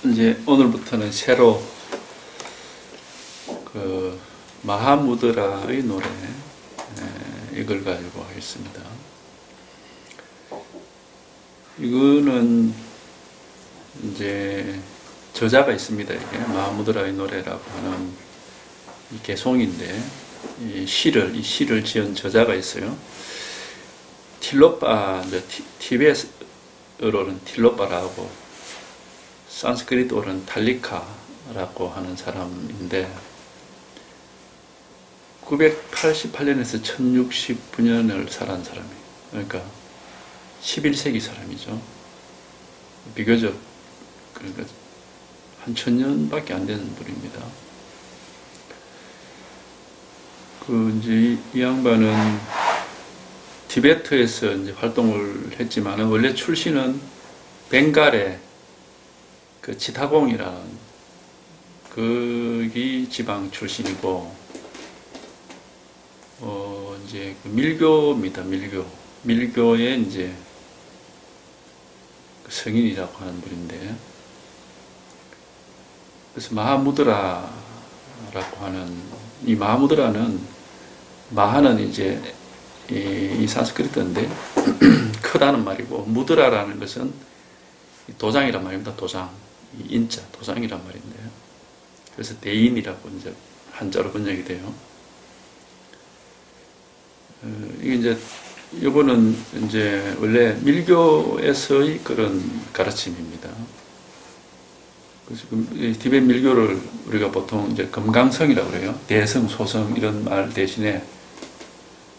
이제 오늘부터는 새로 그 마하무드라의 노래 이걸 가지고 하겠습니다. 이거는 이제 저자가 있습니다. 이게 마하무드라의 노래라고 하는 이 개송인데 이 시를 지은 저자가 있어요. 틸로빠, 티베트어로는 틸로빠라고 산스크리트어로는 탈리카라고 하는 사람인데 988년에서 1069년을 살아온 사람이에요. 그러니까 11세기 사람이죠. 비교적 그러니까 한 1000년밖에 안 되는 분입니다. 이제 이 양반은 티베트에서 이제 활동을 했지만 원래 출신은 벵갈의 그 치타공이라는 거기 지방 출신이고 이제 그 밀교입니다. 밀교의 이제 그 성인이라고 하는 분인데 그래서 마하무드라라고 하는 이 마하무드라는 마하는 이제 이 산스크리트인데 크다는 말이고 무드라라는 것은 도장이란 말입니다. 도장, 인자, 도장이란 말인데요. 그래서 대인이라고 이제 한자로 번역이 돼요. 이게 이제 요거는 이제 원래 밀교에서의 그런 가르침입니다. 그래서 티베트 밀교를 우리가 보통 이제 금강성이라고 그래요. 대성, 소성 이런 말 대신에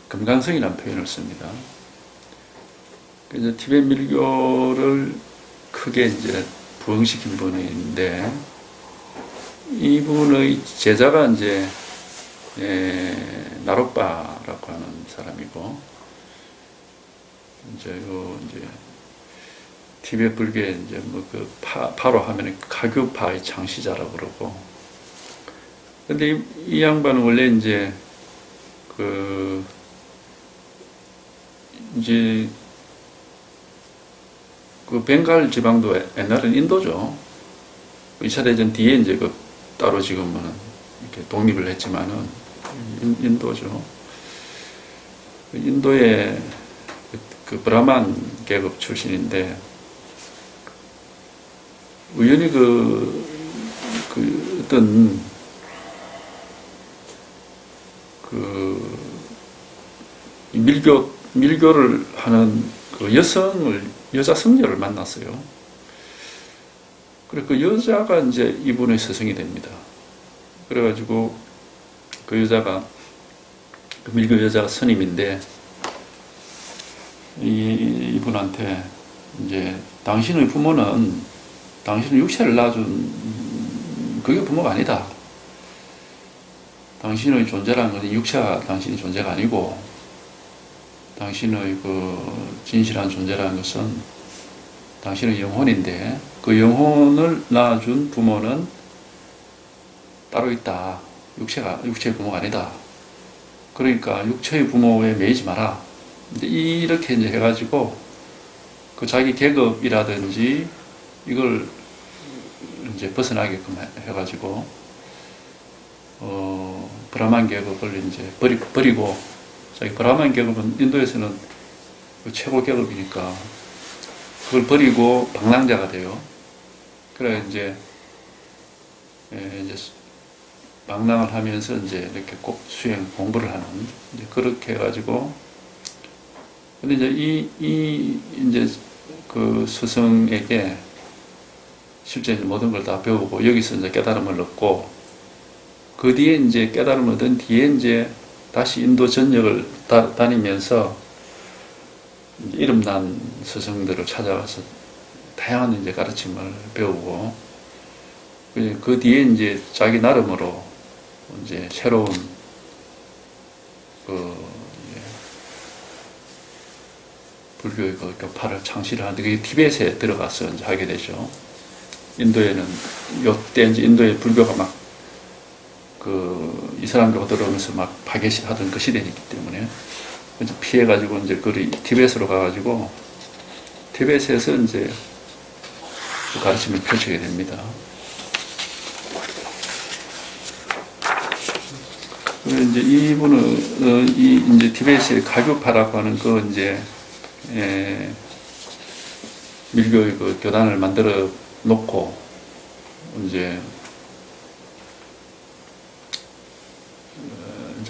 금강성이라는 표현을 씁니다. 그래서 티베트 밀교를 크게 이제 부흥시킨 분인데 이분의 제자가 이제 나로빠라고 하는 사람이고 이제 티베트 불교의 이제 뭐 그 파로 하면 가교파의 창시자라고 그러고 근데 이 양반은 원래 이제 그 벵갈 지방도 옛날에는 인도죠. 2차 대전 뒤에 이제 따로 지금은 이렇게 독립을 했지만은 인도죠. 인도의 그 브라만 계급 출신인데 우연히 어떤 밀교를 하는 그 여자 성녀를 만났어요. 그래 그 여자가 이제 이분의 스승이 됩니다. 그래가지고 그 여자가 그 밀교 여자가 스님인데 이분한테 이제 당신의 부모는 당신의 육체를 낳아준 그게 부모가 아니다. 당신의 존재라는 것은 육체가 당신의 존재가 아니고 당신의 그 진실한 존재라는 것은 당신의 영혼인데 그 영혼을 낳아준 부모는 따로 있다. 육체의 부모가 아니다. 그러니까 육체의 부모에 매이지 마라. 이렇게 이제 해가지고 그 자기 계급이라든지 이걸 이제 벗어나게끔 해가지고 브라만 계급을 이제 버리고 자기 브라만 계급은 인도에서는 그 최고 계급이니까 그걸 버리고 방랑자가 돼요. 그래 이제 방랑을 하면서 이제 이렇게 꼭 공부를 하는 이제 그렇게 해가지고 근데 이제 이제 그 스승에게 실제 모든 걸 다 배우고 여기서 이제 깨달음을 얻고 그 뒤에 이제 깨달음을 얻은 뒤에 이제 다시 인도 전역을 다니면서 이름난 스승들을 찾아가서 다양한 이제 가르침을 배우고 그 뒤에 이제 자기 나름으로 이제 새로운 불교의 그 교파를 창시를 하는데 그게 티베트에 들어가서 이제 하게 되죠. 인도에는 요때 이제 인도의 불교가 막 이슬람교가 들어오면서 막 파괴하던 그 시대이기 때문에 피해가지고 이제 티베트로 가가지고 티베트에서 이제 가르침을 펼치게 됩니다. 그리고 이제 이분은 이제 티베트의 가교파라고 하는 이제 밀교의 교단을 만들어 놓고 이제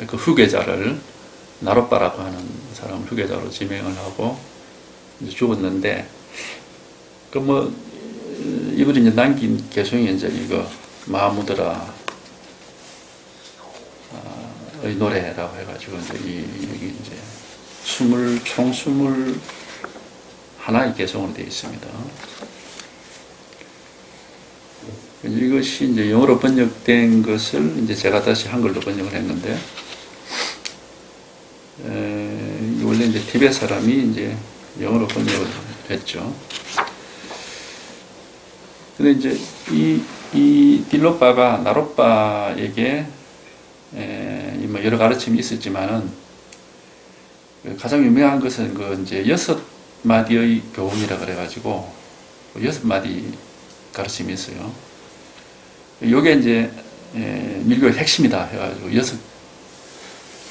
그 후계자를 나로빠라고 하는 사람을 후계자로 지명을 하고 이제 죽었는데 이분이 이제 남긴 개송이 이제 이거 마하무드라의 노래라고 해가지고 이제 여기 이제 총 21의 개송으로 되어 있습니다. 이것이 이제 영어로 번역된 것을 이제 제가 다시 한글로 번역을 했는데, 원래 이제 티베트 사람이 이제 영어로 번역을 했죠. 근데 이제 이 딜로빠가 나로빠에게 뭐 여러 가르침이 있었지만은 가장 유명한 것은 이제 6마디의 교훈이라 그래가지고 6마디 가르침이 있어요. 요게 이제 밀교의 핵심이다 해가지고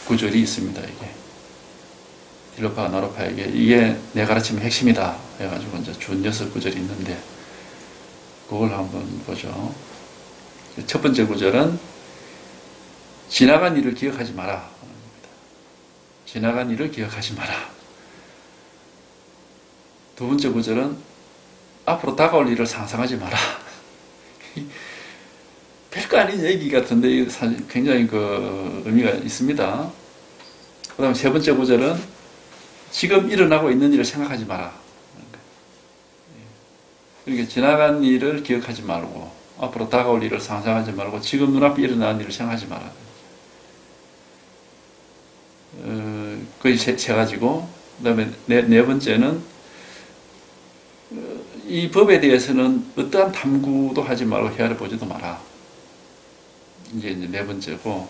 6구절이 있습니다. 이게 딜로파가 나로파에게 이게 내 가르침의 핵심이다 해가지고 이제 준 6구절이 있는데 그걸 한번 보죠. 첫 번째 구절은 지나간 일을 기억하지 마라. 지나간 일을 기억하지 마라. 두 번째 구절은 앞으로 다가올 일을 상상하지 마라. 별거 아닌 얘기 같은데 사실 굉장히 의미가 있습니다. 그 다음에 세 번째 구절은 지금 일어나고 있는 일을 생각하지 마라. 그러니까 지나간 일을 기억하지 말고 앞으로 다가올 일을 상상하지 말고 지금 눈앞에 일어나는 일을 생각하지 마라. 거의 세 가지고, 그 다음에 네 번째는 이 법에 대해서는 어떠한 탐구도 하지 말고 헤아려 보지도 마라. 이게 이제 네 번째고,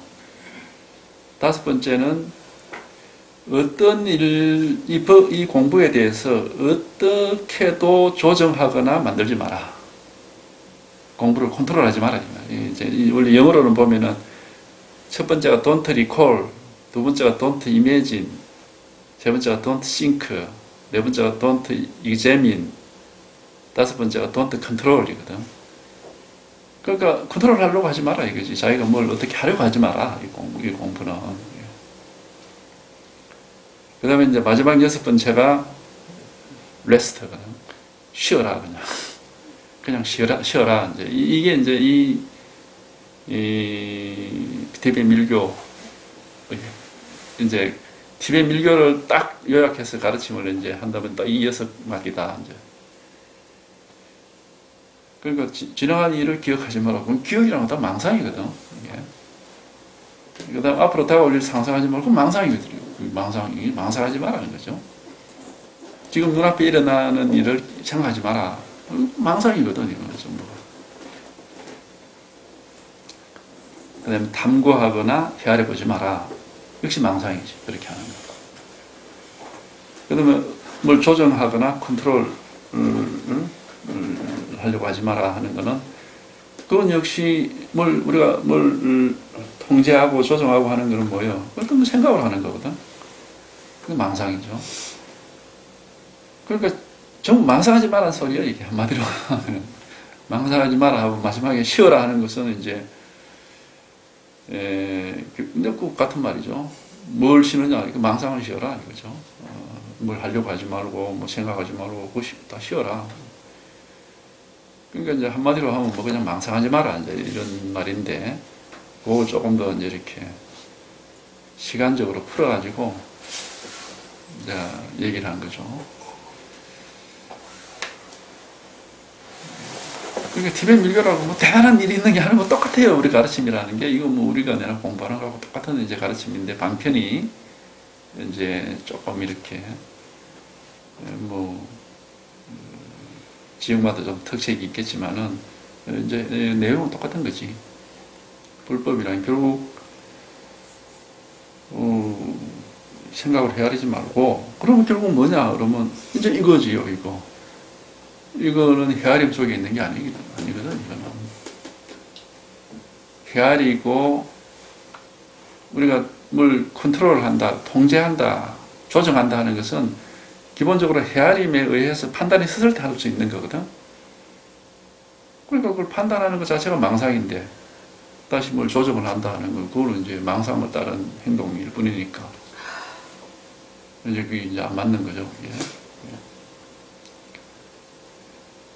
다섯 번째는 어떤 이 공부에 대해서 어떻게도 조정하거나 만들지 마라. 공부를 컨트롤하지 마라. 이제 원래 영어로는 보면은 첫 번째가 don't recall, 두 번째가 don't imagine, 세 번째가 don't think, 네 번째가 don't examine, 다섯 번째가 don't control이거든. 그러니까 컨트롤 하려고 하지 마라 이거지. 자기가 뭘 어떻게 하려고 하지 마라. 이 공부는. 그 다음에 이제 마지막 여섯 번째가 rest거든. 쉬어라, 그냥 쉬어라. 이게 이제 이 티베트 밀교, 이제 티베트 밀교를 딱 요약해서 가르침을 이제 한다면 딱 이 여섯 마디다. 이제. 그러니까 지나간 일을 기억하지 말고, 그건 기억이란 건 다 망상이거든. 그 다음 앞으로 다가올 일 상상하지 말고, 망상이거든요. 망상하지 말라는 거죠. 지금 눈앞에 일어나는 일을 생각하지 마라. 망상이거든, 이거 전부가. 그 다음에 탐구하거나 헤아려 보지 마라. 역시 망상이지. 그렇게 하는 거. 그 다음에 뭘 조정하거나 컨트롤을 하려고 하지 마라 하는 거는, 그건 역시 우리가 뭘 통제하고 조정하고 하는 거는 뭐예요? 어떤 생각을 하는 거거든. 그게 망상이죠. 그러니까 전부 망상하지 마라는 소리야, 이게 한마디로. 망상하지 마라 하고 마지막에 쉬어라 하는 것은 이제 근데 꼭 같은 말이죠. 뭘 쉬느냐, 망상을 쉬어라 이거죠. 뭘 하려고 하지 말고 뭐 생각하지 말고 다 쉬어라. 그러니까 이제 한마디로 하면 뭐 그냥 망상하지 마라 이제 이런 말인데, 그걸 조금 더 이제 이렇게 시간적으로 풀어가지고 이제 얘기를 한 거죠. 그러니까 티베트 밀교라고 뭐 대단한 일이 있는 게 아니고 뭐 똑같아요. 우리 가르침이라는 게. 이거 뭐 우리가 내가 공부하는 거하고 똑같은 이제 가르침인데, 방편이 이제 조금 이렇게 뭐 지역마다 좀 특색이 있겠지만은 이제 내용은 똑같은 거지. 불법이란 결국 생각을 헤아리지 말고, 그러면 결국 뭐냐 그러면 이제 이거지요. 이거 이거는 헤아림 속에 있는 게 아니거든, 이거는. 헤아리고, 우리가 뭘 컨트롤한다, 통제한다, 조정한다 하는 것은 기본적으로 헤아림에 의해서 판단이 스스로 할 수 있는 거거든. 그러니까 그걸 판단하는 것 자체가 망상인데, 다시 뭘 조정을 한다 하는 건, 그거는 이제 망상을 따른 행동일 뿐이니까. 이제 그게 이제 안 맞는 거죠, 그게.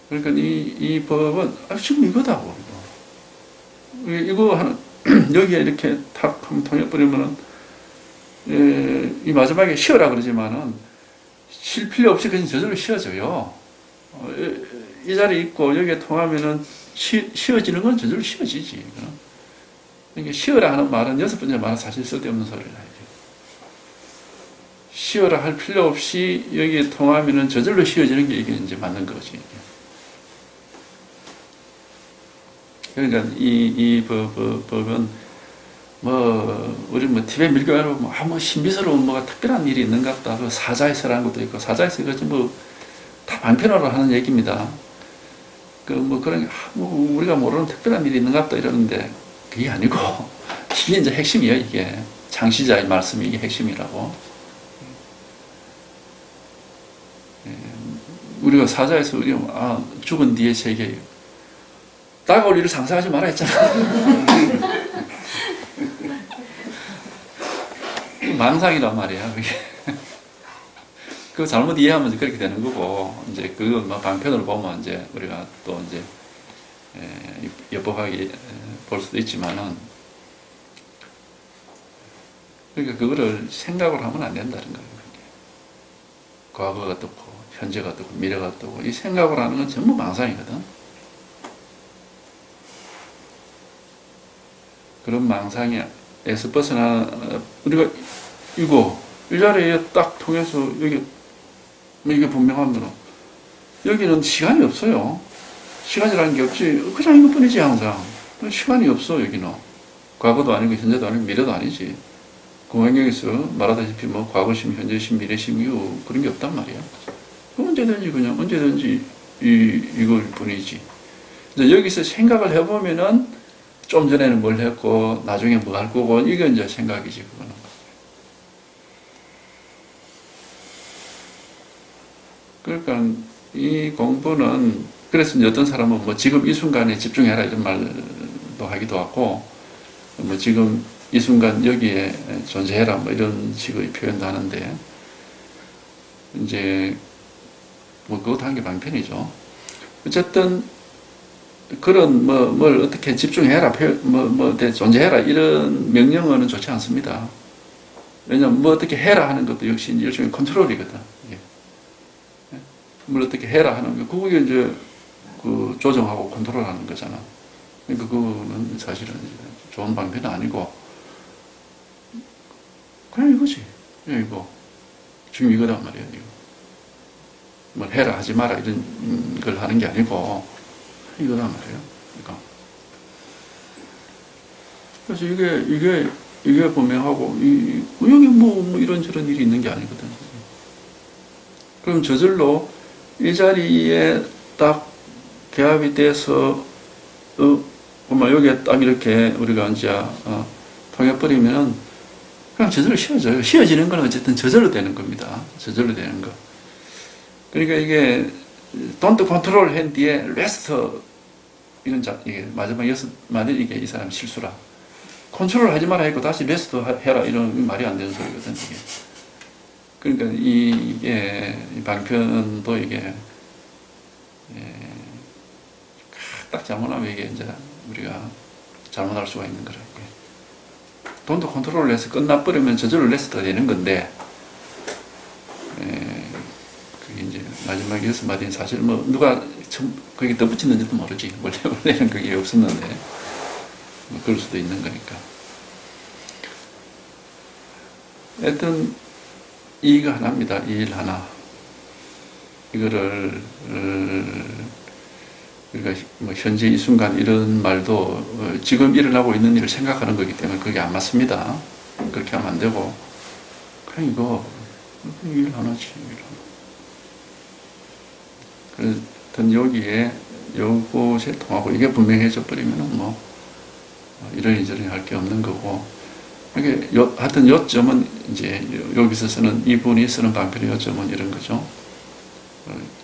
그러니까 이 법은, 지금 이거다고, 이거 하는, 여기에 이렇게 탁 한번 통해버리면은, 이 마지막에 쉬어라 그러지만은, 쉴 필요 없이 그냥 저절로 쉬어져요. 이 자리에 있고 여기에 통하면은 쉬어지는 건 저절로 쉬어지지. 그러니까 쉬어라 하는 말은 여섯 번째 말은 사실 쓸데없는 소리라. 쉬어라 할 필요 없이 여기에 통하면은 저절로 쉬어지는 게 이게 이제 맞는 거지. 그러니까 이 법은 우리 티베트 밀교로 뭐 신비스러운 뭐가 특별한 일이 있는 것 같다. 사자에서라는 것도 있고, 사자에서 이거 전부 다 방편으로 하는 얘기입니다. 그런, 우리가 모르는 특별한 일이 있는 것 같다 이러는데, 그게 아니고, 이게 이제 핵심이에요, 이게. 창시자의 말씀이 이게 핵심이라고. 우리가 사자에서, 죽은 뒤의 세계예요. 다가올 일을 상상하지 마라 했잖아. 망상이란 말이야, 그게. 그거 잘못 이해하면 그렇게 되는 거고, 이제 그건 방편으로 보면 이제 우리가 또 이제, 엿법하게 볼 수도 있지만은, 그러니까 그거를 생각을 하면 안 된다는 거예요. 과거가 어떻고, 현재가 어떻고, 미래가 어떻고, 이 생각을 하는 건 전부 망상이거든. 그런 망상에서 벗어나, 우리가 이 자리에 딱 통해서 이게 분명하면 여기는 시간이 없어요. 시간이라는 게 없지. 그냥 이것뿐이지, 항상. 시간이 없어, 여기는. 과거도 아니고, 현재도 아니고, 미래도 아니지. 공안경에서 말하다시피 과거심, 현재심, 미래심, 그런 게 없단 말이야. 언제든지 그냥, 언제든지 이걸 뿐이지. 여기서 생각을 해보면은 좀 전에는 뭘 했고, 나중에 뭐 할 거고, 이게 이제 생각이지, 그거는. 그러니까 이 공부는, 그래서 어떤 사람은 지금 이 순간에 집중해라 이런 말도 하기도 하고, 지금 이 순간 여기에 존재해라 이런 식의 표현도 하는데, 이제 그것도 한 게 방편이죠. 어쨌든 그런 뭘 어떻게 집중해라, 존재해라 이런 명령어는 좋지 않습니다. 왜냐면 어떻게 해라 하는 것도 역시 일종의 컨트롤이거든. 뭘 어떻게 해라 하는 거, 그게 이제 조정하고 컨트롤하는 거잖아. 그러니까 그거는 사실은 좋은 방편은 아니고, 그냥 이거지. 이거 지금 이거단 말이야. 이거 뭘 해라 하지 마라 이런 걸 하는 게 아니고 이거단 말이에요. 그러니까 그래서 이게 분명하고, 여기 이런저런 일이 있는 게 아니거든. 그럼 저절로 이 자리에 딱 개합이 돼서, 여기에 딱 이렇게 우리가 이제, 통해버리면은 그냥 저절로 쉬어져요. 쉬어지는 건 어쨌든 저절로 되는 겁니다. 저절로 되는 거. 그러니까 이게, don't control 한 뒤에 rest, 이게 마지막 여섯 마디 이게 이 사람 실수라. 컨트롤 하지 마라 했고 다시 레스트 해라 이런 말이 안 되는 소리거든, 이게. 그러니까 이게 방편도 이게 딱 잘못하면 이게 이제 우리가 잘못할 수가 있는 거라. 돈도 컨트롤을 해서 끝나버리면 저절로 레스트가 되는 건데, 그게 이제 마지막 여섯 마디는 사실 누가 거기 덧붙이는지도 모르지. 원래는 그게 없었는데 그럴 수도 있는 거니까. 하여튼 이거 하나입니다. 이 일 하나. 이거를 우리가 현재 이 순간 이런 말도 지금 일어나고 있는 일을 생각하는 거기 때문에 그게 안 맞습니다. 그렇게 하면 안 되고, 그냥 이거 일 하나지. 일 하나. 하여튼 여기에 요것에 통하고 이게 분명해져 버리면은 뭐 이러저러니 할 게 없는 거고, 이게 하여튼 요점은 이제 여기서 쓰는 이분이 쓰는 방편의 요점은 이런 거죠.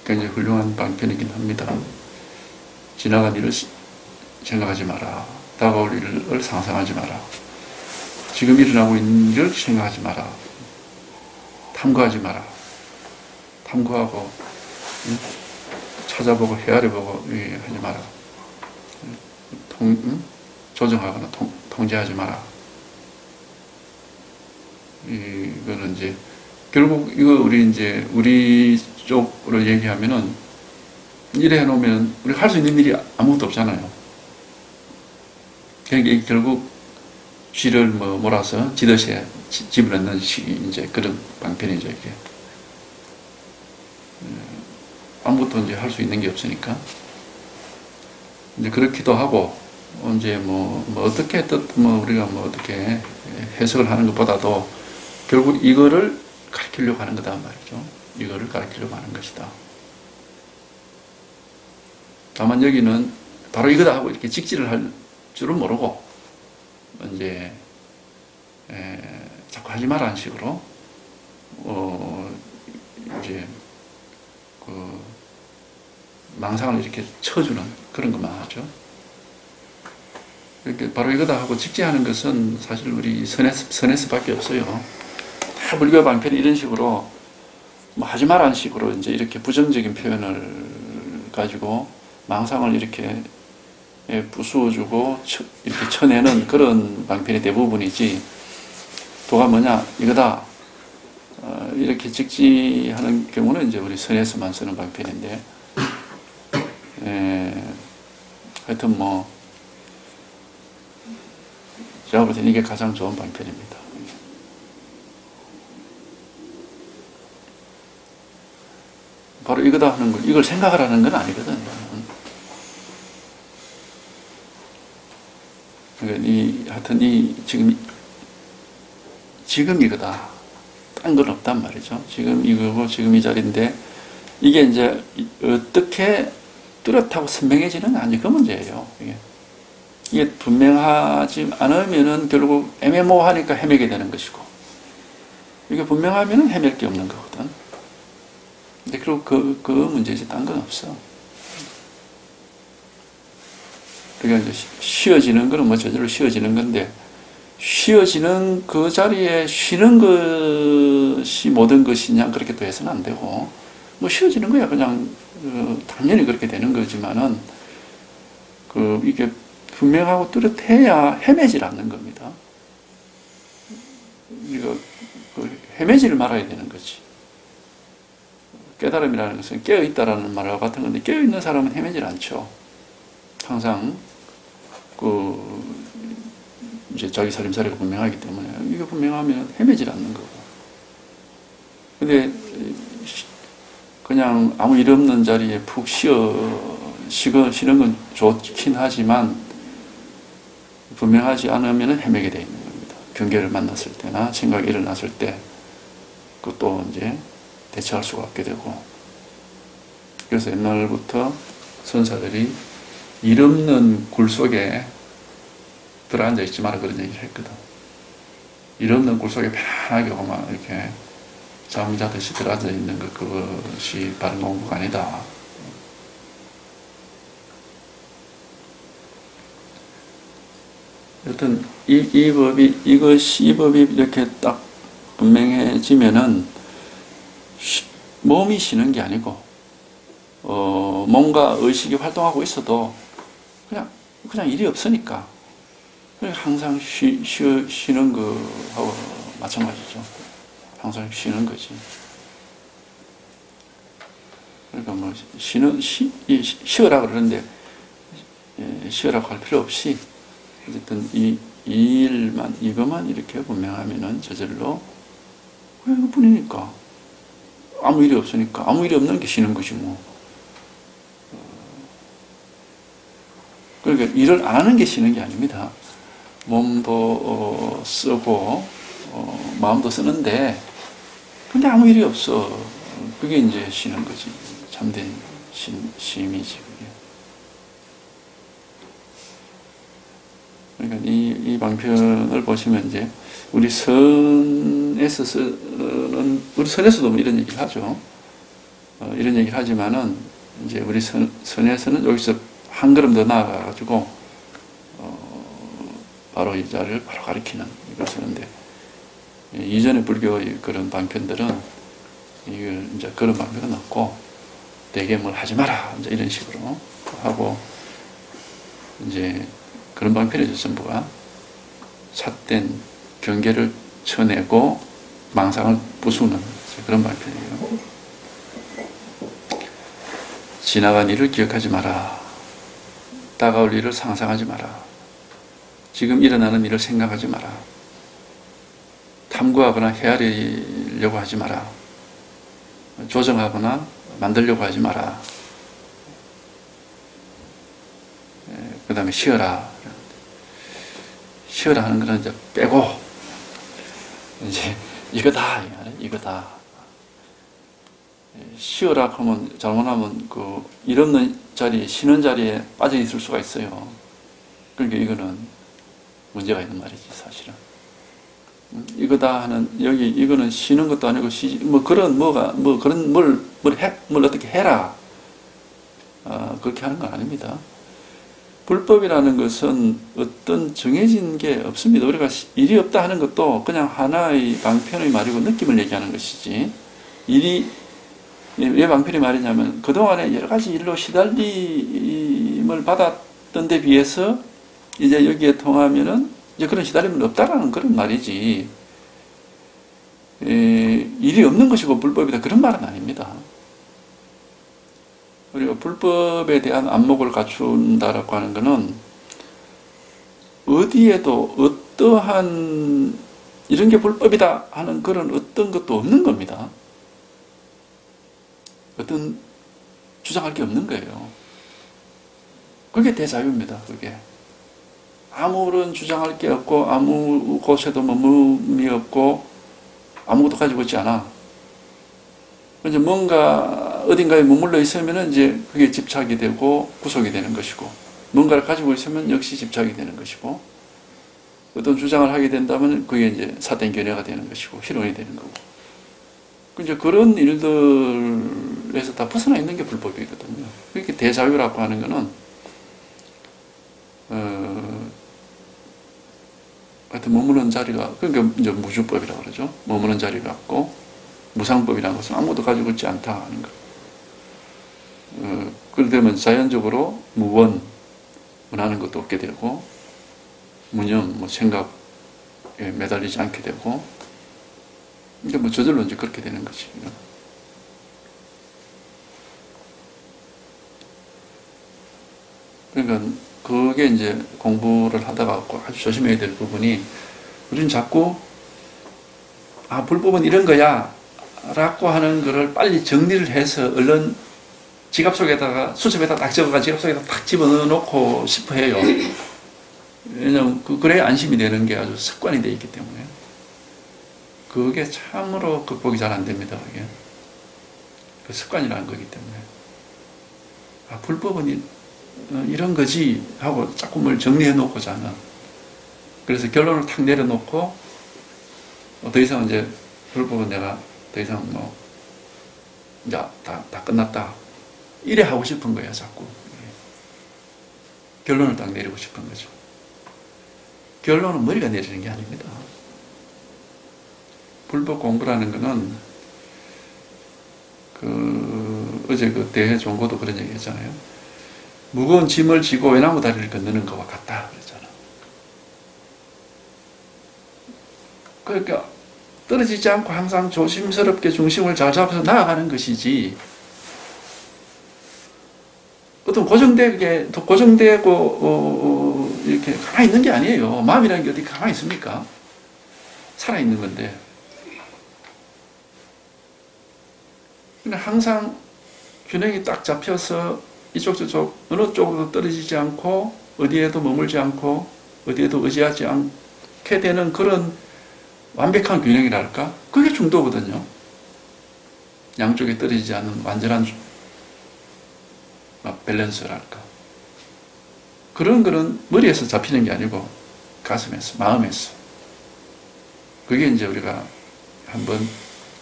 굉장히 훌륭한 방편이긴 합니다. 지나간 일을 생각하지 마라. 다가올 일을 상상하지 마라. 지금 일어나고 있는 일을 생각하지 마라. 탐구하지 마라. 탐구하고 찾아보고 헤아려보고 하지 마라. 조정하거나 통제하지 마라. 이거는 이제 결국 이거 우리 쪽으로 얘기하면은 이래 해놓으면 우리가 할 수 있는 일이 아무것도 없잖아요. 그러니까 결국 쥐를 몰아서 지듯이 집어넣는 식이 이제 그런 방편이죠, 이게. 아무것도 이제 할 수 있는 게 없으니까. 이제 그렇기도 하고, 이제 어떻게 우리가 어떻게 해석을 하는 것보다도 결국 이거를 가르치려고 하는 거다 말이죠. 이거를 가르치려고 하는 것이다. 다만 여기는 바로 이거다 하고 이렇게 직지를 할 줄은 모르고, 이제, 자꾸 하지 마라는 식으로, 이제, 망상을 이렇게 쳐주는 그런 것만 하죠. 이렇게 바로 이거다 하고 직지하는 것은 사실 우리 선에서밖에 없어요. 다 불교 방편이 이런 식으로, 하지 마라는 식으로 이제 이렇게 부정적인 표현을 가지고 망상을 이렇게 부수어주고 이렇게 쳐내는 그런 방편이 대부분이지, 도가 뭐냐, 이거다. 이렇게 직지하는 경우는 이제 우리 선에서만 쓰는 방편인데, 하여튼 제가 볼 때는 이게 가장 좋은 방편입니다. 바로 이거다 하는 걸, 이걸 생각을 하는 건 아니거든요. 그러니까 하여튼 지금 이거다. 딴 건 없단 말이죠. 지금 이거고, 지금 이 자리인데, 이게 이제 어떻게 뚜렷하고 선명해지는 아니, 그 문제예요. 이게 분명하지 않으면은 결국 애매모호하니까 헤매게 되는 것이고, 이게 분명하면은 헤맬 게 없는 거거든. 근데 그리고 그 문제지, 딴 건 없어. 그러니까 이제 쉬어지는 거는 저절로 쉬어지는 건데, 쉬어지는 그 자리에 쉬는 것이 모든 것이냐, 그렇게 또 해서는 안 되고, 쉬어지는 거야. 그냥, 당연히 그렇게 되는 거지만은, 이게 분명하고 뚜렷해야 헤매질 않는 겁니다. 우리가 헤매지를 말아야 되는 거지. 깨달음이라는 것은 깨어있다라는 말과 같은 건데, 깨어있는 사람은 헤매질 않죠. 항상, 이제 자기 살림살이가 분명하기 때문에, 이게 분명하면 헤매질 않는 거고. 근데, 그냥 아무 일 없는 자리에 푹 쉬는 건 좋긴 하지만, 분명하지 않으면 헤매게 되어 있는 겁니다. 경계를 만났을 때나 생각이 일어났을 때, 그것도 이제 대처할 수가 없게 되고. 그래서 옛날부터 선사들이 일 없는 굴 속에 들어앉아 있지 마라, 그런 얘기를 했거든. 일 없는 굴 속에 편하게 이렇게 잠 자듯이 들어앉아 있는 것, 그것이 바른 공부가 아니다. 여튼 이 법이 이렇게 딱 분명해지면은 몸이 쉬는 게 아니고, 뭔가 의식이 활동하고 있어도 그냥 일이 없으니까 항상 쉬는 거하고 마찬가지죠. 항상 쉬는 거지. 그러니까 쉬어라 그러는데, 쉬어라고 할 필요 없이, 어쨌든 이것만 이렇게 분명하면은 저절로, 이거뿐이니까. 아무 일이 없으니까. 아무 일이 없는 게 쉬는 것이 뭐. 그러니까 일을 안 하는 게 쉬는 게 아닙니다. 몸도 쓰고, 마음도 쓰는데, 근데 아무 일이 없어. 그게 이제 쉬는 거지. 참된 심이지, 그게. 그러니까 이 방편을 보시면 이제 우리 선에서도 뭐 이런 얘기를 하죠. 이런 얘기를 하지만은 이제 우리 선에서는 여기서 한 걸음 더 나아가가지고 바로 이 자리를 바로 가리키는 이걸 쓰는데, 이전의 불교의 그런 방편들은 이걸 이제 그런 방편은 없고 대개 뭘 하지 마라 이제 이런 식으로 하고, 이제 그런 방편이죠. 전부가 삿된 경계를 쳐내고 망상을 부수는 그런 방편이에요. 지나간 일을 기억하지 마라. 다가올 일을 상상하지 마라. 지금 일어나는 일을 생각하지 마라. 탐구하거나 헤아리려고 하지 마라. 조정하거나 만들려고 하지 마라. 그 다음에 쉬어라. 쉬어라 하는 거는 이제 빼고, 이제 이거다. 이거다. 쉬어라 하면 잘못하면 그 일 없는 자리에, 쉬는 자리에 빠져 있을 수가 있어요. 그러니까 이거는 문제가 있는 말이지, 사실은. 이거다 하는, 여기 이거는 쉬는 것도 아니고 뭐 그런 그런 뭘 어떻게 해라. 그렇게 하는 건 아닙니다. 불법이라는 것은 어떤 정해진 게 없습니다. 우리가 일이 없다 하는 것도 그냥 하나의 방편의 말이고 느낌을 얘기하는 것이지, 왜 방편의 말이냐면 그동안에 여러 가지 일로 시달림을 받았던 데 비해서 이제 여기에 통하면은 이제 그런 시달림은 없다라는 그런 말이지, 일이 없는 것이고 불법이다 그런 말은 아닙니다. 우리가 불법에 대한 안목을 갖춘다라고 하는 것은 어디에도 어떠한 이런 게 불법이다 하는 그런 어떤 것도 없는 겁니다. 어떤 주장할 게 없는 거예요. 그게 대자유입니다. 그게 아무런 주장할 게 없고 아무 곳에도 머물이 없고 아무것도 가지고 있지 않아. 이제 뭔가 어딘가에 머물러 있으면 이제 그게 집착이 되고 구속이 되는 것이고, 뭔가를 가지고 있으면 역시 집착이 되는 것이고, 어떤 주장을 하게 된다면 그게 이제 사된 견해가 되는 것이고 희론이 되는 거고, 이제 그런 일들에서 다 벗어나 있는 게 불법이거든요. 그렇게 대자유라고 하는 거는 하여튼 머무는 자리가, 그러니까 이제 무주법이라고 그러죠. 머무는 자리가 없고, 무상법이라는 것은 아무것도 가지고 있지 않다 하는 거. 그러면 자연적으로 원하는 것도 없게 되고, 무념, 생각에 매달리지 않게 되고, 이제 저절로 이제 그렇게 되는 거지. 그러니까 그게 이제 공부를 하다가 아주 조심해야 될 부분이, 우리는 자꾸 불법은 이런 거야 라고 하는 거를 빨리 정리를 해서 얼른 지갑 속에다가 수첩에다 딱 적어가 지갑 속에다 딱 집어넣고 싶어 해요. 왜냐면 그래야 안심이 되는 게 아주 습관이 되어 있기 때문에. 그게 참으로 극복이 잘 안 됩니다. 그게 그 습관이라는 거기 때문에. 불법은 이런 거지 하고 자꾸 뭘 정리해 놓고자 하는. 그래서 결론을 탁 내려놓고 더 이상 이제 불법은 내가 더 이상 이제 다 끝났다 이래 하고 싶은 거야. 자꾸 결론을 딱 내리고 싶은 거죠. 결론은 머리가 내리는 게 아닙니다. 불법 공부라는 거는 어제 그 대회 종고도 그런 얘기 했잖아요. 무거운 짐을 지고 외나무 다리를 건너는 것과 같다 그랬잖아. 그러니까 떨어지지 않고 항상 조심스럽게 중심을 잘 잡아서 나아가는 것이지, 어떤 고정되고 이렇게 가만히 있는 게 아니에요. 마음이라는 게 어디 가만히 있습니까? 살아있는 건데. 항상 균형이 딱 잡혀서 이쪽 저쪽 어느 쪽으로 떨어지지 않고 어디에도 머물지 않고 어디에도 의지하지 않게 되는 그런 완벽한 균형이랄까? 그게 중도거든요. 양쪽에 떨어지지 않는 완전한 밸런스랄까. 그런 거는 머리에서 잡히는 게 아니고 가슴에서, 마음에서. 그게 이제 우리가 한번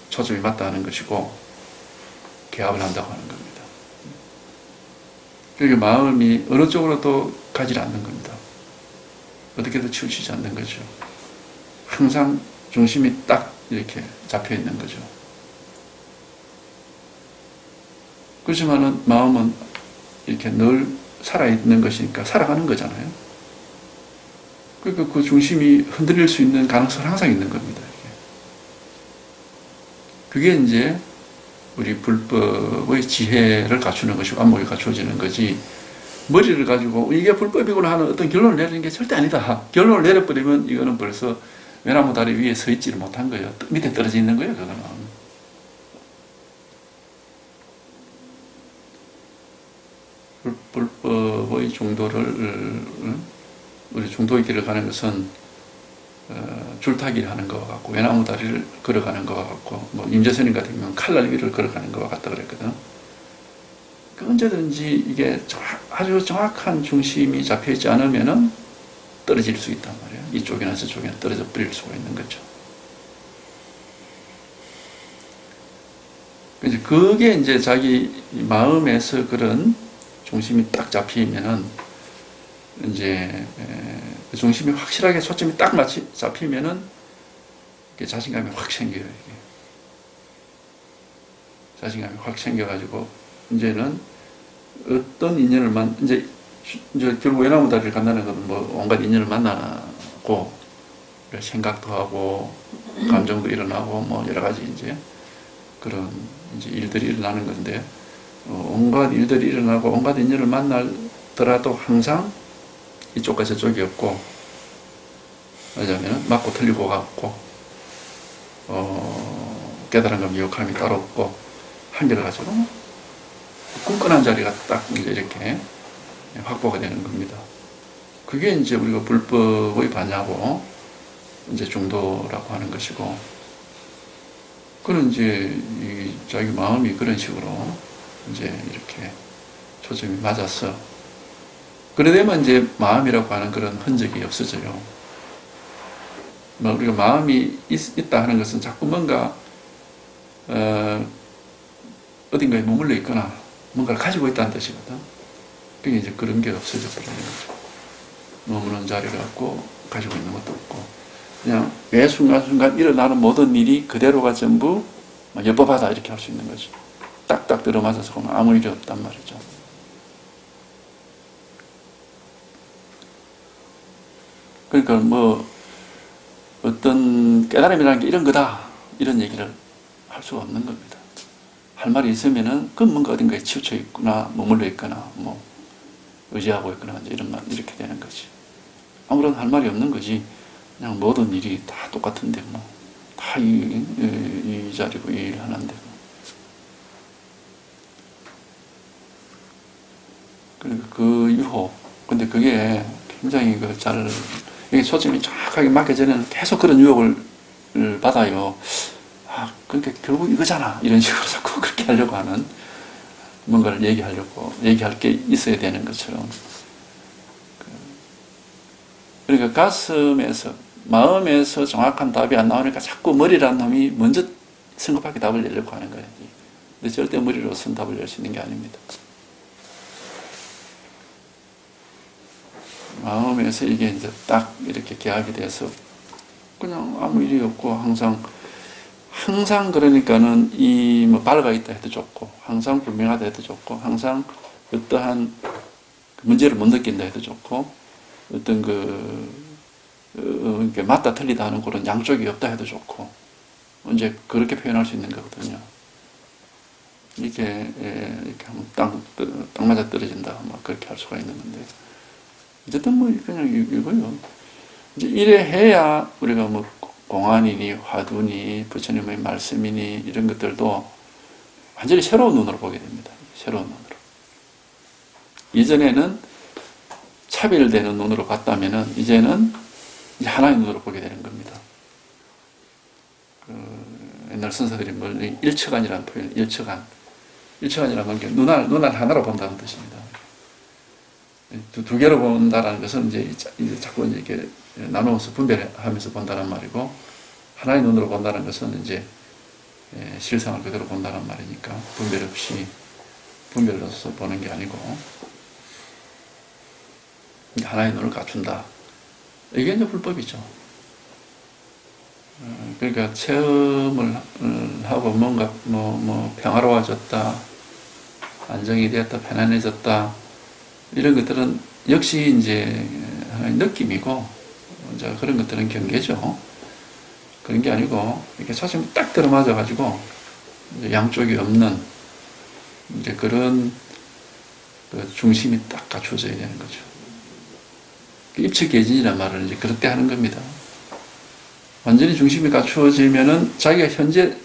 초점이 맞다 하는 것이고 개합을 한다고 하는 겁니다. 그러니까 마음이 어느 쪽으로도 가지 않는 겁니다. 어떻게든 치우치지 않는 거죠. 항상 중심이 딱 이렇게 잡혀 있는 거죠. 그렇지만은 마음은 이렇게 늘 살아있는 것이니까 살아가는 거잖아요. 그러니까 그 중심이 흔들릴 수 있는 가능성은 항상 있는 겁니다. 그게 이제 우리 불법의 지혜를 갖추는 것이고 안목이 갖추어지는 거지, 머리를 가지고 이게 불법이구나 하는 어떤 결론을 내리는 게 절대 아니다. 결론을 내려버리면 이거는 벌써 외나무 다리 위에 서 있지를 못한 거예요. 밑에 떨어져 있는 거예요, 그거는. 불법의 중도를, 우리 중도의 길을 가는 것은 줄타기를 하는 것과 같고, 외나무 다리를 걸어가는 것과 같고, 뭐 임재선님 같은 경우는 칼날 위를 걸어가는 것과 같다 그랬거든. 언제든지 이게 아주 정확한 중심이 잡혀있지 않으면은 떨어질 수 있단 말이에요. 이쪽이나 저쪽이나 떨어져 버릴 수가 있는 거죠. 그게 이제 자기 마음에서 그런 중심이 딱 잡히면은, 이제 그 중심이 확실하게 초점이 딱 잡히면은 자신감이 확 생겨요. 이게. 자신감이 확 생겨가지고 이제는 어떤 인연을 이제 결국 외나무 다리를 간다는 것은 뭐 온갖 인연을 만나고 생각도 하고 감정도 일어나고 뭐 여러 가지 이제 그런 이제 일들이 일어나는 건데, 온갖 일들이 일어나고 온갖 인연을 만나더라도 항상 이쪽과 저쪽이 없고, 왜냐하면 맞고 틀리고 같고, 깨달음과 미혹함이 따로 없고, 한결같이 끈끈한 자리가 딱 이렇게 확보가 되는 겁니다. 그게 이제 우리가 불법의 반야고, 이제 중도라고 하는 것이고, 그는 이제 자기 마음이 그런 식으로 이제 이렇게 초점이 맞아서, 그래 되면 이제 마음이라고 하는 그런 흔적이 없어져요. 우리가 마음이 있다 하는 것은 자꾸 뭔가 어딘가에 머물러 있거나 뭔가를 가지고 있다는 뜻이거든. 그게 이제 그런 게 없어져 버리는 거죠. 머무는 자리가 없고 가지고 있는 것도 없고, 그냥 매 순간순간 일어나는 모든 일이 그대로가 전부 여법하다 이렇게 할 수 있는 거죠. 딱딱 들어맞아서 보면 아무 일이 없단 말이죠. 그러니까 뭐 어떤 깨달음이라는 게 이런 거다 이런 얘기를 할 수가 없는 겁니다. 할 말이 있으면은 그건 뭔가 어딘가에 치우쳐 있거나 머물러 있거나 뭐 의지하고 있거나 이런 말 이렇게 되는 거지. 아무런 할 말이 없는 거지. 그냥 모든 일이 다 똑같은데 뭐 다 이 자리고 이 일 하는데 뭐. 그러니까 그 유호. 근데 그게 굉장히 이게 초점이 정확하게 맞기 전에는 계속 그런 유혹을 받아요. 그러니까 결국 이거잖아. 이런 식으로 자꾸 그렇게 하려고 하는, 뭔가를 얘기할 게 있어야 되는 것처럼. 그러니까 가슴에서, 마음에서 정확한 답이 안 나오니까 자꾸 머리라는 놈이 먼저 성급하게 답을 내려고 하는 거예요. 근데 절대 머리로서는 답을 낼 수 있는 게 아닙니다. 마음에서 이게 이제 딱 이렇게 개합이 돼서 그냥 아무 일이 없고, 항상 그러니까는 뭐 밝아 있다 해도 좋고, 항상 분명하다 해도 좋고, 항상 어떠한 문제를 못 느낀다 해도 좋고, 어떤 이렇게 맞다 틀리다 하는 그런 양쪽이 없다 해도 좋고, 이제 그렇게 표현할 수 있는 거거든요. 이렇게 하면 딱 맞아 떨어진다, 막 그렇게 할 수가 있는 건데, 어쨌든 뭐 그냥 이거요. 이제 이래 해야 우리가 뭐 공안이니 화두니 부처님의 말씀이니 이런 것들도 완전히 새로운 눈으로 보게 됩니다. 새로운 눈으로. 이전에는 차별되는 눈으로 봤다면은 이제는 이제 하나의 눈으로 보게 되는 겁니다. 옛날 선사들이 일처간이라는 표현, 일처간이라는 게 눈알 하나로 본다는 뜻입니다. 두 개로 본다라는 것은 이제 자꾸 이렇게 나누어서 분별하면서 본다는 말이고, 하나의 눈으로 본다는 것은 이제 실상을 그대로 본다는 말이니까 분별 없이 분별로서 보는 게 아니고 하나의 눈을 갖춘다. 이게 이제 불법이죠. 그러니까 체험을 하고 뭔가 평화로워졌다, 안정이 되었다, 편안해졌다, 이런 것들은 역시 이제 하나의 느낌이고, 이제 그런 것들은 경계죠. 그런 게 아니고 이렇게 사실 딱 들어맞아가지고 양쪽이 없는 이제 그런 그 중심이 딱 갖춰져야 되는 거죠. 입측계진이라는 말을 이제 그럴 때 하는 겁니다. 완전히 중심이 갖추어지면은 자기가 현재